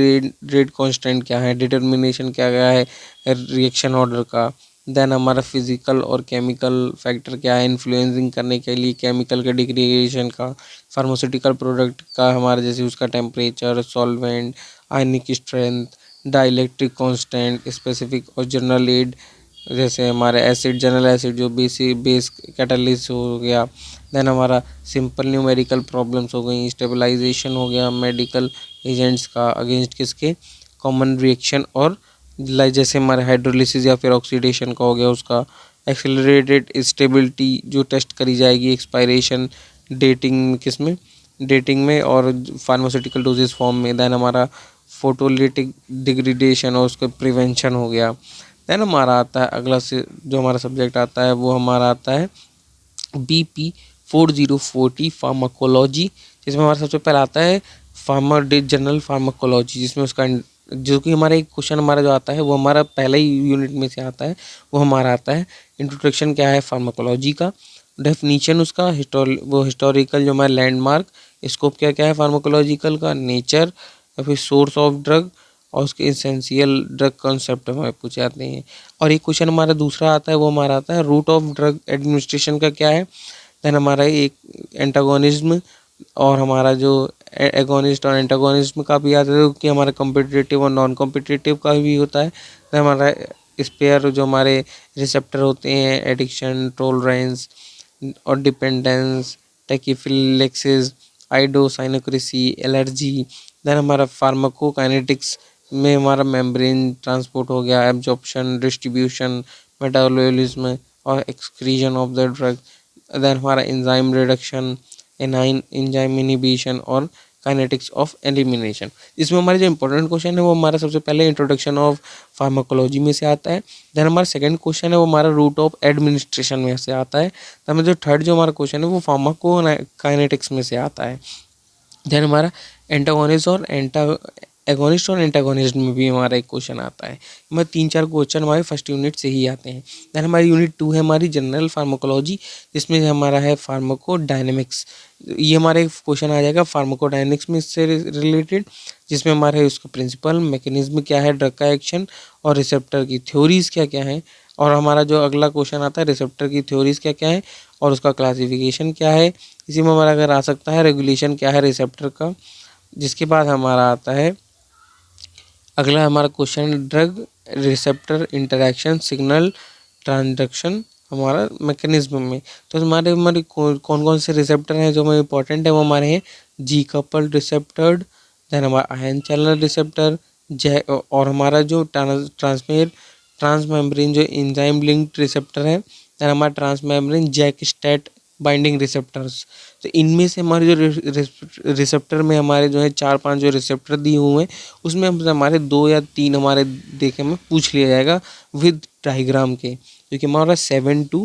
रेट कांस्टेंट क्या है, डिटर्मिनेशन क्या क्या है रिएक्शन ऑर्डर का। देन हमारा फिजिकल और केमिकल फैक्टर क्या है इन्फ्लुएंसिंग करने के लिए केमिकल के डिग्रेडेशन का, फार्मास्यूटिकल प्रोडक्ट का हमारा जैसे उसका टेम्परेचर, सॉल्वेंट, आयनिक स्ट्रेंथ, डाइलेक्ट्रिक कांस्टेंट, स्पेसिफिक और जनरल एड जैसे हमारे एसिड, जनरल एसिड जो बेस कैटलिस्ट हो गया। देन हमारा सिंपल न्यूमेरिकल प्रॉब्लम्स हो गई, स्टेबलाइजेशन हो गया मेडिकल एजेंट्स का अगेंस्ट किसके, कॉमन रिएक्शन, और जैसे हमारे हाइड्रोलिसिस या फिर ऑक्सीडेशन का हो गया उसका, एक्सेलरेटेड स्टेबिलिटी जो टेस्ट करी जाएगी, एक्सपायरेशन डेटिंग किसमें, डेटिंग में और फार्मास्यूटिकल डोजेस फॉर्म में। देन हमारा फोटोलिटिक डिग्रेडेशन और उसका प्रिवेंशन हो गया। देन हमारा आता है अगला से जो हमारा सब्जेक्ट आता है वो हमारा आता है BP4040 फार्माकोलॉजी, जिसमें हमारा सबसे पहला आता है जनरल फार्माकोलॉजी, जिसमें उसका जो कि हमारा एक क्वेश्चन हमारा जो आता है वो हमारा पहले ही यूनिट में से आता है, वो हमारा आता है इंट्रोडक्शन क्या है फार्माकोलॉजी का, डेफिनीशन उसका, हिस्टोरिकल जो हमारा लैंडमार्क, स्कोप क्या क्या है फार्माकोलॉजिकल का, नेचर या फिर सोर्स ऑफ ड्रग, और उसके एसेंशियल ड्रग कॉन्सेप्ट हमारे पूछे जाते हैं। और एक क्वेश्चन हमारा दूसरा आता है वो हमारा आता है रूट ऑफ ड्रग एडमिनिस्ट्रेशन का क्या है। देन हमारा एक एंटागोनिज्म और हमारा जो एगोनिस्ट और एंटागोनिज्म का भी आता है, कि हमारा कॉम्पिटिटिव और नॉन कॉम्पिटिटिव का भी होता है। देन हमारा स्पेयर जो हमारे रिसेप्टर होते हैं, एडिक्शन, टॉलरेंस और डिपेंडेंस, टेकीफिलेक्सिस, आइडोसाइनोक्रेसी, एलर्जी। देन हमारा फार्माकोकाइनेटिक्स में हमारा मेम्ब्रेन ट्रांसपोर्ट हो गया, एब्जॉर्प्शन, डिस्ट्रीब्यूशन, मेटाबॉलिज्म और एक्सक्रीजन ऑफ द ड्रग। देन हमारा enzyme reduction, A9 enzyme inhibition और काइनेटिक्स ऑफ एलिमिनेशन। इसमें हमारे जो इंपॉर्टेंट क्वेश्चन है वो हमारा सबसे पहले इंट्रोडक्शन ऑफ फार्माकोलॉजी में से आता है। देन हमारा सेकंड क्वेश्चन है वो हमारा रूट ऑफ एडमिनिस्ट्रेशन में से आता है। तो हमें जो थर्ड जो हमारा क्वेश्चन है वो फार्माको काइनेटिक्स में से आता है। देन हमारा एंटागोनिस्ट और एगोनिस्ट और एंटागोनिस्ट में भी हमारा एक क्वेश्चन आता है। हमारे 3-4 क्वेश्चन हमारे फर्स्ट यूनिट से ही आते हैं। देन हमारी यूनिट 2 है हमारी जनरल फार्माकोलॉजी, जिसमें हमारा है फार्माकोडायनेमिक्स। ये हमारे एक क्वेश्चन आ जाएगा फार्माकोडायनेमिक्स में से रिलेटेड, जिसमें हमारा है उसका प्रिंसिपल, मैकेनिज्म क्या है ड्रग का एक्शन, और रिसेप्टर की थ्योरीज क्या क्या है। और हमारा जो अगला क्वेश्चन आता है रिसेप्टर की थ्योरीज क्या क्या है और उसका क्लासिफिकेशन क्या है। इसी में हमारा अगर आ सकता है रेगुलेशन क्या है रिसेप्टर का। जिसके बाद हमारा आता है अगला हमारा question drug receptor interaction signal transduction हमारा मैकेनिज्म में। तो हमारे हमारे कौन कौन से रिसेप्टर हैं जो हमें इंपॉर्टेंट है वो हमारे हैं जी कपल रिसेप्टर, देन हमारा आयन चैनल रिसेप्टर, और हमारा जो ट्रांसमेम्ब्रेन जो एंजाइम लिंक्ड रिसेप्टर है, देन हमारा transmembrane JAK STAT binding receptors. तो इनमें से हमारे जो रिसेप्टर में हमारे जो है 4-5 जो रिसेप्टर दिए हुए हैं उसमें हमारे 2 या 3 हमारे देखे में पूछ लिया जाएगा विद डायग्राम के, क्योंकि हमारा 7 to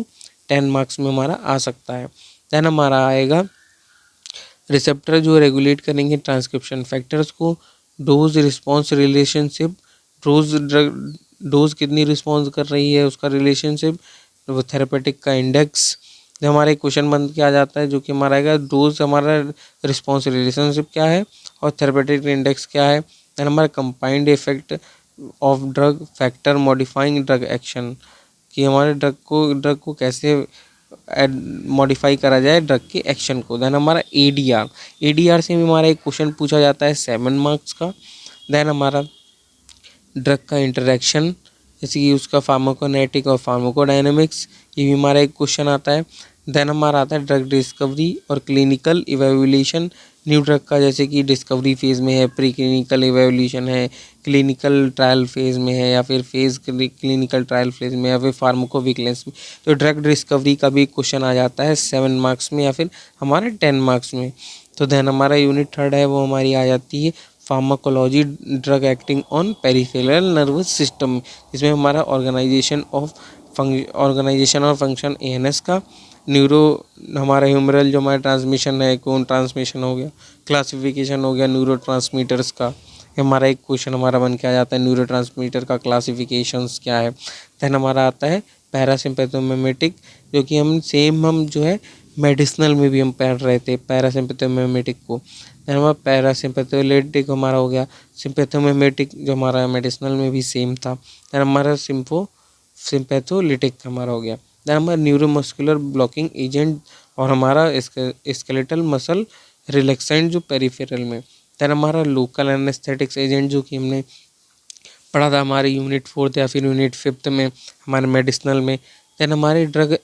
10 मार्क्स में हमारा आ सकता है। देन हमारा आएगा रिसेप्टर जो रेगुलेट करेंगे ट्रांसक्रिप्शन फैक्टर्स को, डोज रिस्पॉन्स रिलेशनशिप, डोज कितनी रिस्पॉन्स कर रही है उसका रिलेशनशिप, थेरेपेटिक का इंडेक्स। जब हमारा एक क्वेश्चन बन के आ जाता है जो कि हमारा आएगा डोज हमारा रिस्पॉन्स रिलेशनशिप क्या है और थेरेपेटिक इंडेक्स क्या है। देन हमारा combined effect of drug factor modifying drug action, कि हमारे ड्रग को कैसे मॉडिफाई करा जाए ड्रग के एक्शन को। देन हमारा एडीआर से भी हमारा एक क्वेश्चन पूछा जाता है 7 मार्क्स का। देन हमारा ड्रग का इंटरेक्शन जैसे कि उसका फार्माकोकाइनेटिक और फार्माकोडायनेमिक्स, ये भी हमारा एक क्वेश्चन आता है। देन हमारा आता है ड्रग डिस्कवरी और क्लिनिकल इवैल्यूएशन न्यू ड्रग का, जैसे कि डिस्कवरी फेज़ में है, प्री क्लिनिकल इवैल्यूएशन है, क्लिनिकल ट्रायल फेज़ में है, या फिर क्लिनिकल ट्रायल फेज़ में, या फिर फार्माकोविजिलेंस में। तो ड्रग डिस्कवरी का भी क्वेश्चन आ जाता है 7 मार्क्स में या फिर हमारे 10 मार्क्स में। तो देन हमारा यूनिट 3 है वो हमारी आ जाती है pharmacology drug acting on peripheral nervous system, जिसमें हमारा ऑर्गेनाइजेशन और फंक्शन एएनएस का, न्यूरो हमारा ह्यूमरल जो हमारा ट्रांसमिशन है कौन ट्रांसमिशन हो गया, क्लासिफिकेशन हो गया न्यूरो ट्रांसमीटर्स का। हमारा एक क्वेश्चन हमारा बन के आ जाता है न्यूरो ट्रांसमीटर का क्लासिफिकेशंस क्या है। देन हमारा आता है पैरासिम्पैथोमिमेटिक, जो कि हम जो है मेडिसिनल में भी हम पढ़ रहे थे पैरासिम्पैथोमिमेटिक को। देन हमारा पैरासिम्पैथोलिटिक हमारा हो गया, सिम्पैथोमिमेटिक जो हमारा मेडिसिनल में भी सेम था। देन हमारा सिम्पैथोलिटिक हमारा हो गया। देन हमारा न्यूरोमस्कुलर ब्लॉकिंग एजेंट और हमारा स्केलेटल मसल रिलैक्सेंट जो पेरिफेरल में। देन हमारा लोकल एनेस्थेटिक्स एजेंट जो कि हमने पढ़ा था हमारे यूनिट 4 या फिर यूनिट 5 में हमारे मेडिसिनल में। देन हमारे ड्रग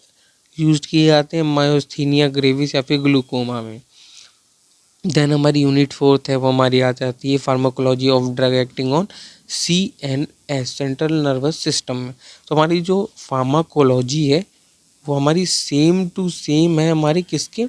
यूज किए जाते हैं मायोस्थीनिया ग्रेविस या फिर ग्लूकोमा में। देन हमारी यूनिट 4 है वो हमारी आ जाती है pharmacology of drug acting on CNS central nervous system में। तो हमारी जो फार्माकोलॉजी है वो हमारी सेम टू सेम है हमारी किसके,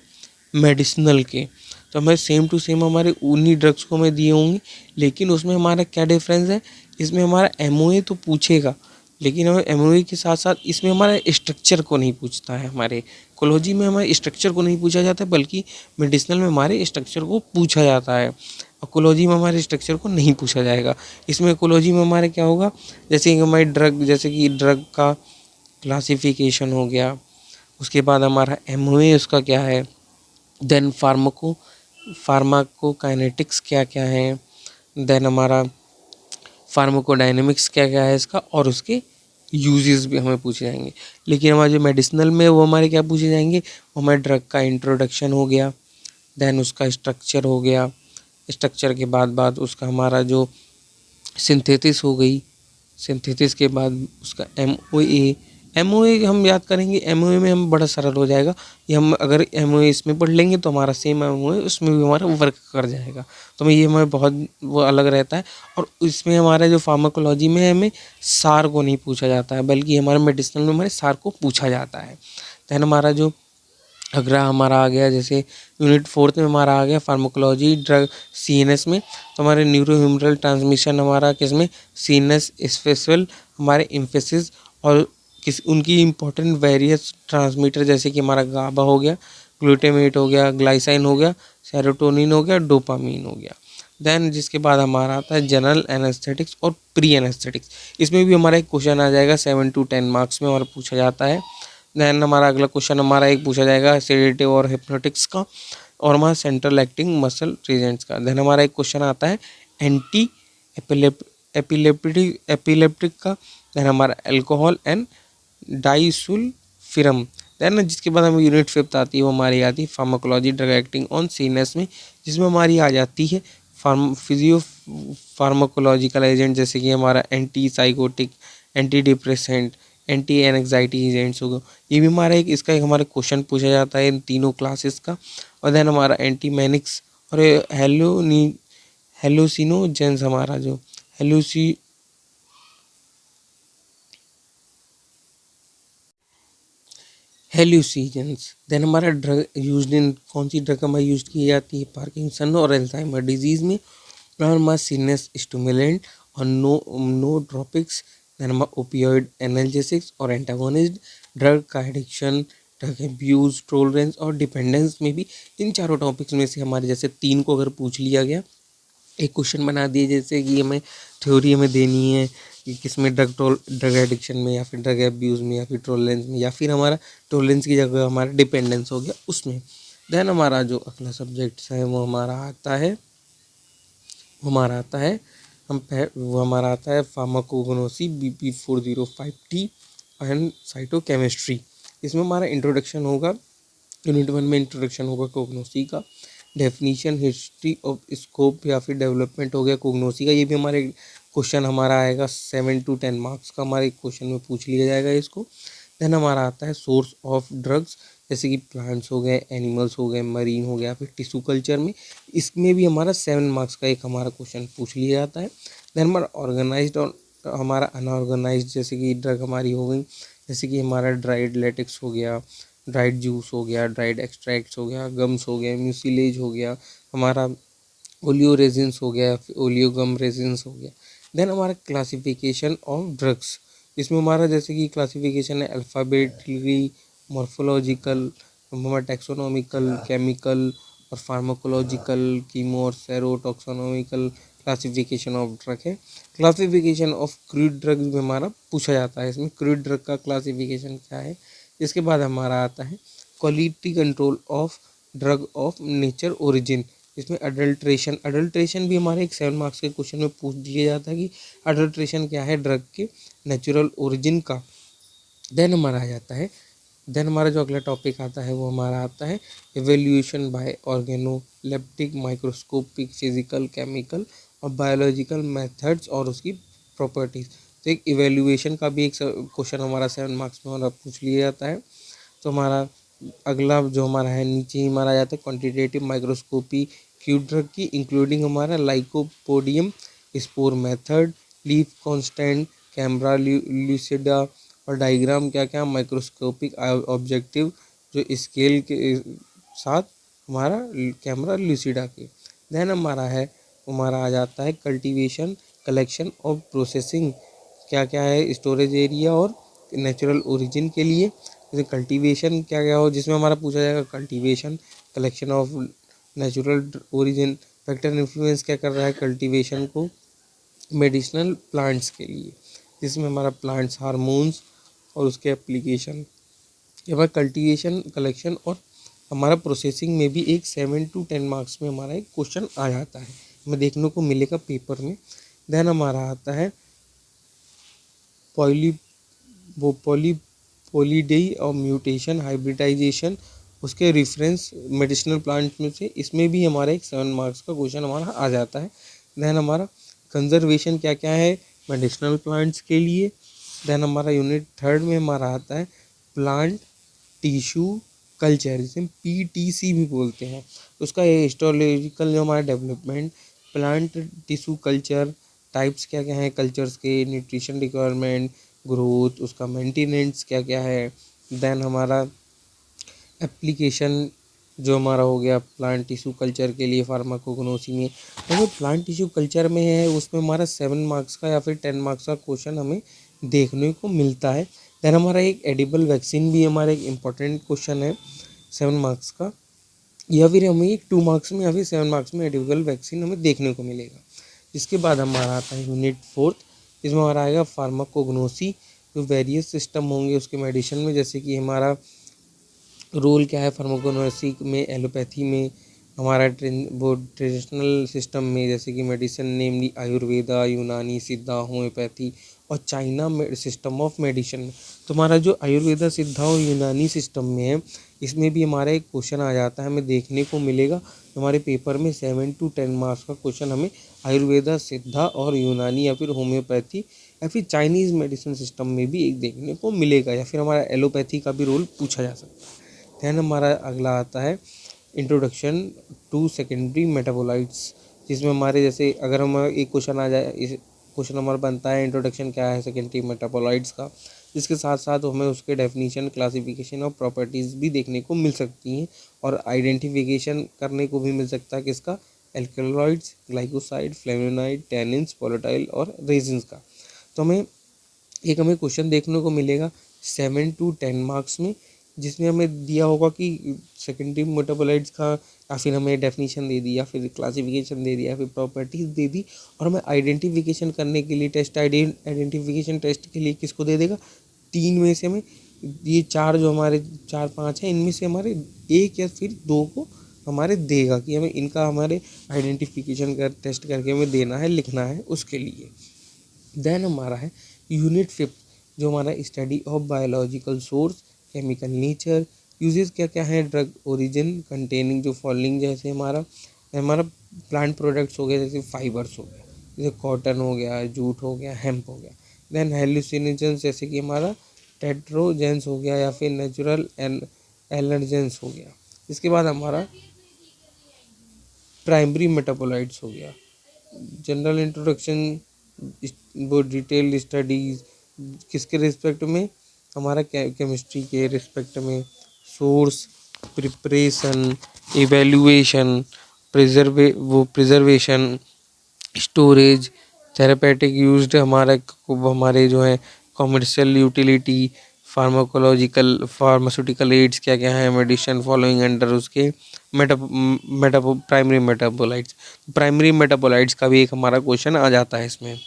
मेडिसिनल के। तो हमारे सेम टू सेम हमारे उन्हीं ड्रग्स को हमें दिए होंगे, लेकिन उसमें हमारा क्या डिफरेंस है, इसमें हमारा MOA तो पूछेगा लेकिन हमें MOA के साथ साथ इसमें हमारे स्ट्रक्चर को नहीं पूछता है। हमारे कोलॉजी में हमारे स्ट्रक्चर को नहीं पूछा जाता बल्कि मेडिसिनल में हमारे स्ट्रक्चर को पूछा जाता है, और कोलॉजी में हमारे स्ट्रक्चर को नहीं पूछा जाएगा। इसमें कोलॉजी में हमारे क्या होगा, जैसे कि हमारी जैसे कि ड्रग का क्लासिफिकेशन हो गया, उसके बाद हमारा MOA उसका क्या है, देन फार्माकोकाइनेटिक्स क्या क्या है, देन हमारा फार्माकोडायनेमिक्स क्या क्या है इसका, और उसके यूजेस भी हमें पूछे जाएंगे। लेकिन हमारे जो मेडिसिनल में वो हमारे क्या पूछे जाएंगे, वो हमारे ड्रग का इंट्रोडक्शन हो गया, देन उसका स्ट्रक्चर हो गया, स्ट्रक्चर के बाद उसका हमारा जो सिंथेसिस हो गई, सिंथेसिस के बाद उसका MOA हम याद करेंगे। MOA में हम बड़ा सरल हो जाएगा, ये हम अगर MOA इसमें पढ़ लेंगे तो हमारा सेम MOA उसमें भी हमारा वर्क कर जाएगा। तो हमें ये हमें बहुत वो अलग रहता है। और इसमें हमारा जो फार्माकोलॉजी में हमें सार को नहीं पूछा जाता है बल्कि हमारे मेडिसिनल में हमारे सार को पूछा जाता है। देन हमारा जो अगला हमारा आ गया जैसे यूनिट 4 में हमारा आ गया फार्माकोलॉजी ड्रग सीएनएस में, तो हमारे न्यूरो ह्यूमरल ट्रांसमिशन हमारा किसमें सीएनएस स्पेशल हमारे इम्फेसिस और किस उनकी इंपॉर्टेंट वेरियस ट्रांसमीटर जैसे कि हमारा गाबा हो गया, ग्लूटामेट हो गया, ग्लाइसाइन हो गया, सेरोटोनिन हो गया, डोपामीन हो गया। देन जिसके बाद हमारा आता है जनरल एनेस्थेटिक्स और प्री एनेस्थेटिक्स। इसमें भी हमारा एक क्वेश्चन आ जाएगा 7 to 10 मार्क्स में और पूछा जाता है। देन हमारा अगला क्वेश्चन हमारा एक पूछा जाएगा सेडेटिव और हिप्नोटिक्स का और हमारा सेंट्रल एक्टिंग मसल रिजेंट्स का। देन हमारा एक क्वेश्चन आता है एंटी एपिलेप्टिक का। देन हमारा अल्कोहल एंड डाइसुल्फिरम। देन जिसके बाद हमें यूनिट 5 आती है वो हमारी आती है pharmacology drug acting on CNS में, जिसमें हमारी आ जाती है फिजियो फार्माकोलॉजिकल एजेंट जैसे कि हमारा anti psychotic, anti depressant, anti anxiety agents होगा। ये भी हमारा एक इसका एक हमारे क्वेश्चन पूछा जाता है इन तीनों क्लासेस का। और देन हमारा एंटी मैनिक्स और हेलोसिनोजेंस हमारा जो हेलोसी हेल्यूसीजेंस। देन हमारा ड्रग यूज्ड इन कौन सी ड्रग हमारी यूज की जाती है पार्किंसन और अल्जाइमर डिजीज में, हमारा सीनस स्टिमुलेंट और नोट्रोपिक्स। देन हमारा ओपियोइड एनाल्जेसिक्स और एंटागोनिस्ट। ड्रग का एडिक्शन, ड्रग एब्यूज, टॉलरेंस और डिपेंडेंस में भी इन चारों टॉपिक्स में से हमारे जैसे 3 को अगर पूछ लिया गया, एक क्वेश्चन बना दिए जैसे कि हमें थ्योरी हमें देनी है कि किसमें ड्रग एडिक्शन में या फिर ड्रग एब्यूज़ में या फिर टॉलरेंस में या फिर हमारा टॉलरेंस की जगह हमारा डिपेंडेंस हो गया उसमें। देन हमारा जो अगला सब्जेक्ट है वो हमारा आता है वो हमारा आता है फार्माकोग्नोसी BP405T एंड साइटोकेमिस्ट्री। इसमें हमारा इंट्रोडक्शन होगा, यूनिट 1 में इंट्रोडक्शन होगा कोग्नोसी का, डेफिनीशन, हिस्ट्री ऑफ स्कोप या फिर डेवलपमेंट हो गया कोग्नोसी का। ये भी हमारे क्वेश्चन हमारा आएगा 7 to 10 मार्क्स का हमारे क्वेश्चन में पूछ लिया जाएगा इसको। देन हमारा आता है सोर्स ऑफ ड्रग्स जैसे कि प्लांट्स हो गए, एनिमल्स हो गए, मरीन हो गया, फिर टिश्यू कल्चर में। इसमें भी हमारा 7 मार्क्स का एक हमारा क्वेश्चन पूछ लिया जाता है। देन हमारा ऑर्गेनाइज्ड और हमारा अनऑर्गेनाइज्ड जैसे कि ड्रग हमारी हो गई, जैसे कि हमारा ड्राइड लेटेक्स हो गया, ड्राइड जूस हो गया, ड्राइड एक्सट्रैक्ट्स हो गया, गम्स हो गया, म्यूसिलेज हो गया, हमारा ओलियो रेजिन्स हो गया, ओलियो गम रेजिन्स हो गया। देन हमारा क्लासिफिकेशन ऑफ ड्रग्स, इसमें हमारा जैसे कि क्लासिफिकेशन है अल्फ़ाबेटिकली, मॉर्फोलॉजिकल, हमारा टैक्सोनॉमिकल, केमिकल और फार्माकोलॉजिकल, कीमो और सेरोटॉक्सोनॉमिकल क्लासिफिकेशन ऑफ ड्रग है। क्लासिफिकेशन ऑफ क्रूड ड्रग में हमारा पूछा जाता है, इसमें क्रूड ड्रग का क्लासिफिकेशन क्या है। इसके बाद हमारा आता है quality control of drug of nature origin. इसमें अडल्ट्रेशन भी हमारे एक 7 मार्क्स के क्वेश्चन में पूछ दिया जाता है कि अडल्ट्रेशन क्या है ड्रग के नेचुरल ओरिजिन का। देन हमारा आ जाता है, देन हमारा जो अगला टॉपिक आता है वो हमारा आता है evaluation by organoleptic, microscopic, physical, chemical और बायोलॉजिकल मेथड्स और उसकी प्रॉपर्टीज। तो एक इवेल्यूएशन का भी एक क्वेश्चन हमारा 7 मार्क्स में हमारा पूछ लिया जाता है। तो हमारा अगला जो हमारा है नीचे ही हमारा आ जाता है क्वांटिटेटिव माइक्रोस्कोपी क्यू ड्रग की, इंक्लूडिंग हमारा lycopodium spore method, leaf constant, camera lucida और डायग्राम क्या क्या माइक्रोस्कोपिक ऑब्जेक्टिव जो स्केल के साथ हमारा कैमरा ल्यूसिडा के। देन हमारा आ जाता है कल्टीवेशन, कलेक्शन और प्रोसेसिंग, क्या क्या है स्टोरेज एरिया और नेचुरल ओरिजिन के लिए। जैसे कल्टीवेशन क्या क्या हो जिसमें हमारा पूछा जाएगा cultivation, collection of natural origin, factor influence क्या कर रहा है कल्टीवेशन को मेडिसिनल प्लांट्स के लिए, जिसमें हमारा प्लांट्स हार्मोन्स और उसके एप्लीकेशन। ये हमारा कल्टीवेशन, कलेक्शन और हमारा प्रोसेसिंग में भी एक 7 to 10 मार्क्स में हमारा एक क्वेश्चन आ जाता है, हमें देखने को मिलेगा पेपर में। देन हमारा आता है पॉली वो पॉलीडेई और म्यूटेशन, हाइब्रिडाइजेशन, उसके रेफरेंस मेडिसिनल प्लांट में से, इसमें भी हमारा एक 7 मार्क्स का क्वेश्चन हमारा आ जाता है। देन हमारा कंजर्वेशन क्या क्या है मेडिसिनल प्लांट्स के लिए। देन हमारा यूनिट 3 में हमारा आता है प्लांट टिश्यू कल्चर, जिसे PTC भी बोलते हैं। उसका ये हिस्टोलॉजिकल जो हमारा development, plant tissue culture types क्या क्या हैं कल्चर्स के, न्यूट्रिशन रिक्वायरमेंट, ग्रोथ, उसका मेंटेनेंस क्या क्या है। देन हमारा एप्लीकेशन जो हमारा हो गया प्लांट टिश्यू कल्चर के लिए फार्माकोग्नोसी में, तो जो प्लांट टिश्यू कल्चर में है उसमें हमारा 7 मार्क्स का या फिर 10 मार्क्स का क्वेश्चन हमें देखने को मिलता है। देन हमारा एक एडिबल वैक्सीन भी हमारा एक इम्पॉर्टेंट क्वेश्चन है 7 मार्क्स का, या फिर हमें एक 2 मार्क्स में या फिर 7 मार्क्स में एडिबल वैक्सीन हमें देखने को मिलेगा। इसके बाद हमारा आता है यूनिट 4, इसमें हमारा आएगा फार्माकोग्नोसी, जो वेरियस सिस्टम होंगे उसके मेडिसिन में, जैसे कि हमारा रोल क्या है फार्माकोग्नोसी में, एलोपैथी में, हमारा वो ट्रेडिशनल सिस्टम में जैसे कि मेडिसिन नेमली आयुर्वेदा, यूनानी, सिद्धा, होम्योपैथी और चाइना सिस्टम ऑफ मेडिसिन में। तो हमारा जो आयुर्वेदा, सिद्धा और यूनानी सिस्टम में है, इसमें भी हमारा एक क्वेश्चन आ जाता है, हमें देखने को मिलेगा हमारे पेपर में 7 to 10 मार्क्स का क्वेश्चन हमें आयुर्वेदा, सिद्धा और यूनानी या फिर होम्योपैथी या फिर चाइनीज़ मेडिसिन सिस्टम में भी एक देखने को मिलेगा, या फिर हमारा एलोपैथी का भी रोल पूछा जा सकता है। दैन हमारा अगला आता है इंट्रोडक्शन टू सेकेंडरी मेटाबोलाइट्स, जिसमें हमारे जैसे अगर हम एक क्वेश्चन आ जाए, इस क्वेश्चन हमारा बनता है इंट्रोडक्शन क्या है सेकेंडरी मेटाबोलाइट्स का, जिसके साथ साथ हमें उसके डेफिनेशन, क्लासिफिकेशन और प्रॉपर्टीज़ भी देखने को मिल सकती हैं और आइडेंटिफिकेशन करने को भी मिल सकता है किसका, alkaloids, glycoside, flavonoid, tannins, volatile और रेजिन्स का। तो हमें क्वेश्चन देखने को मिलेगा 7 to 10 मार्क्स में, जिसमें हमें दिया होगा कि सेकेंडरी मेटाबोलाइट्स का, या फिर हमें डेफिनेशन दे दी या फिर क्लासिफिकेशन दे दिया या फिर प्रॉपर्टीज़ दे दी, और हमें आइडेंटिफिकेशन करने के लिए टेस्ट आइडेंटिफिकेशन टेस्ट के लिए किसको दे देगा, 3 में से हमें ये 4 जो हमारे 4-5 हैं, इनमें से हमारे 1 या फिर 2 को हमारे देगा कि हमें इनका हमारे आइडेंटिफिकेशन कर टेस्ट करके हमें देना है, लिखना है उसके लिए। देन हमारा है यूनिट 5, जो हमारा study of biological source, chemical nature, uses क्या क्या है, ड्रग ओरिजिन कंटेनिंग जो फॉलोइंग, जैसे हमारा हमारा प्लांट प्रोडक्ट्स हो गए, जैसे फाइबर्स हो गया, जैसे कॉटन हो गया, जूट हो गया, हेम्प हो गया। देन हेलुसिनोजेंस जैसे कि हमारा टेट्रोजेंस हो गया या फिर नेचुरल एलर्जेंस हो गया। इसके बाद हमारा प्राइमरी मेटाबोलाइट्स हो गया, जनरल इंट्रोडक्शन, वो डिटेल्ड स्टडीज़ किसके रिस्पेक्ट में, हमारा केमिस्ट्री के रिस्पेक्ट में, source, preparation, evaluation, preservation, storage, therapeutic used, हमारे जो है कॉमर्शियल यूटिलिटी, फार्मास्यूटिकल एड्स क्या क्या है, मेडिसिन फॉलोइंग अंडर उसके प्राइमरी मेटाबोलाइट्स। प्राइमरी मेटाबोलाइट्स का भी एक हमारा क्वेश्चन आ जाता है इसमें,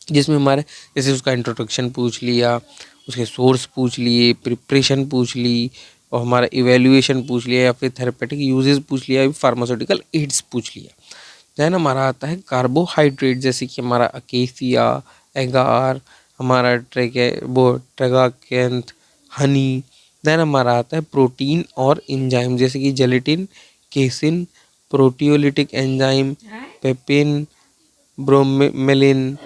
जिसमें हमारे जैसे उसका इंट्रोडक्शन पूछ लिया, उसके सोर्स पूछ लिए, प्रिपरेशन पूछ ली और हमारा इवेल्युएशन पूछ लिया, या फिर थेरेपेटिक यूजेस पूछ लिया, या फिर फार्मास्यूटिकल एड्स पूछ लिया। दैन हमारा आता है कार्बोहाइड्रेट, जैसे कि हमारा अकेसिया, एगार, हमारा ट्रेगाकेंथ, हनी। देन हमारा आता है प्रोटीन और एंजाइम, जैसे कि gelatin, casein, proteolytic enzyme, papain, bromelain,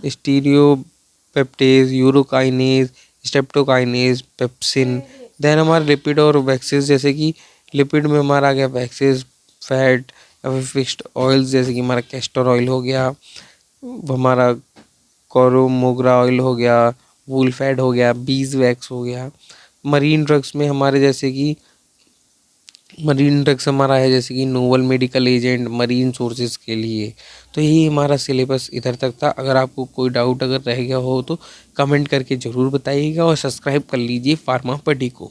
serratiopeptidase, urokinase, streptokinase, pepsin. Then हमारा लिपिड और वैक्सेस, जैसे कि लिपिड में हमारा आ गया वैक्सेस, फैट या फिर फिक्स्ड ऑयल्स, जैसे कि हमारा कैस्टर ऑयल हो गया, हमारा कोरोमोग्रा ऑयल हो गया, वूल फैट हो गया, बीज वैक्स हो गया। मरीन ड्रग्स में हमारे जैसे कि मरीन ड्रग्स हमारा है जैसे कि novel medical agent marine sources के लिए। तो यही हमारा सिलेबस इधर तक था। अगर आपको कोई डाउट अगर रह गया हो तो कमेंट करके ज़रूर बताइएगा और सब्सक्राइब कर लीजिए फार्मा पढ़ी को।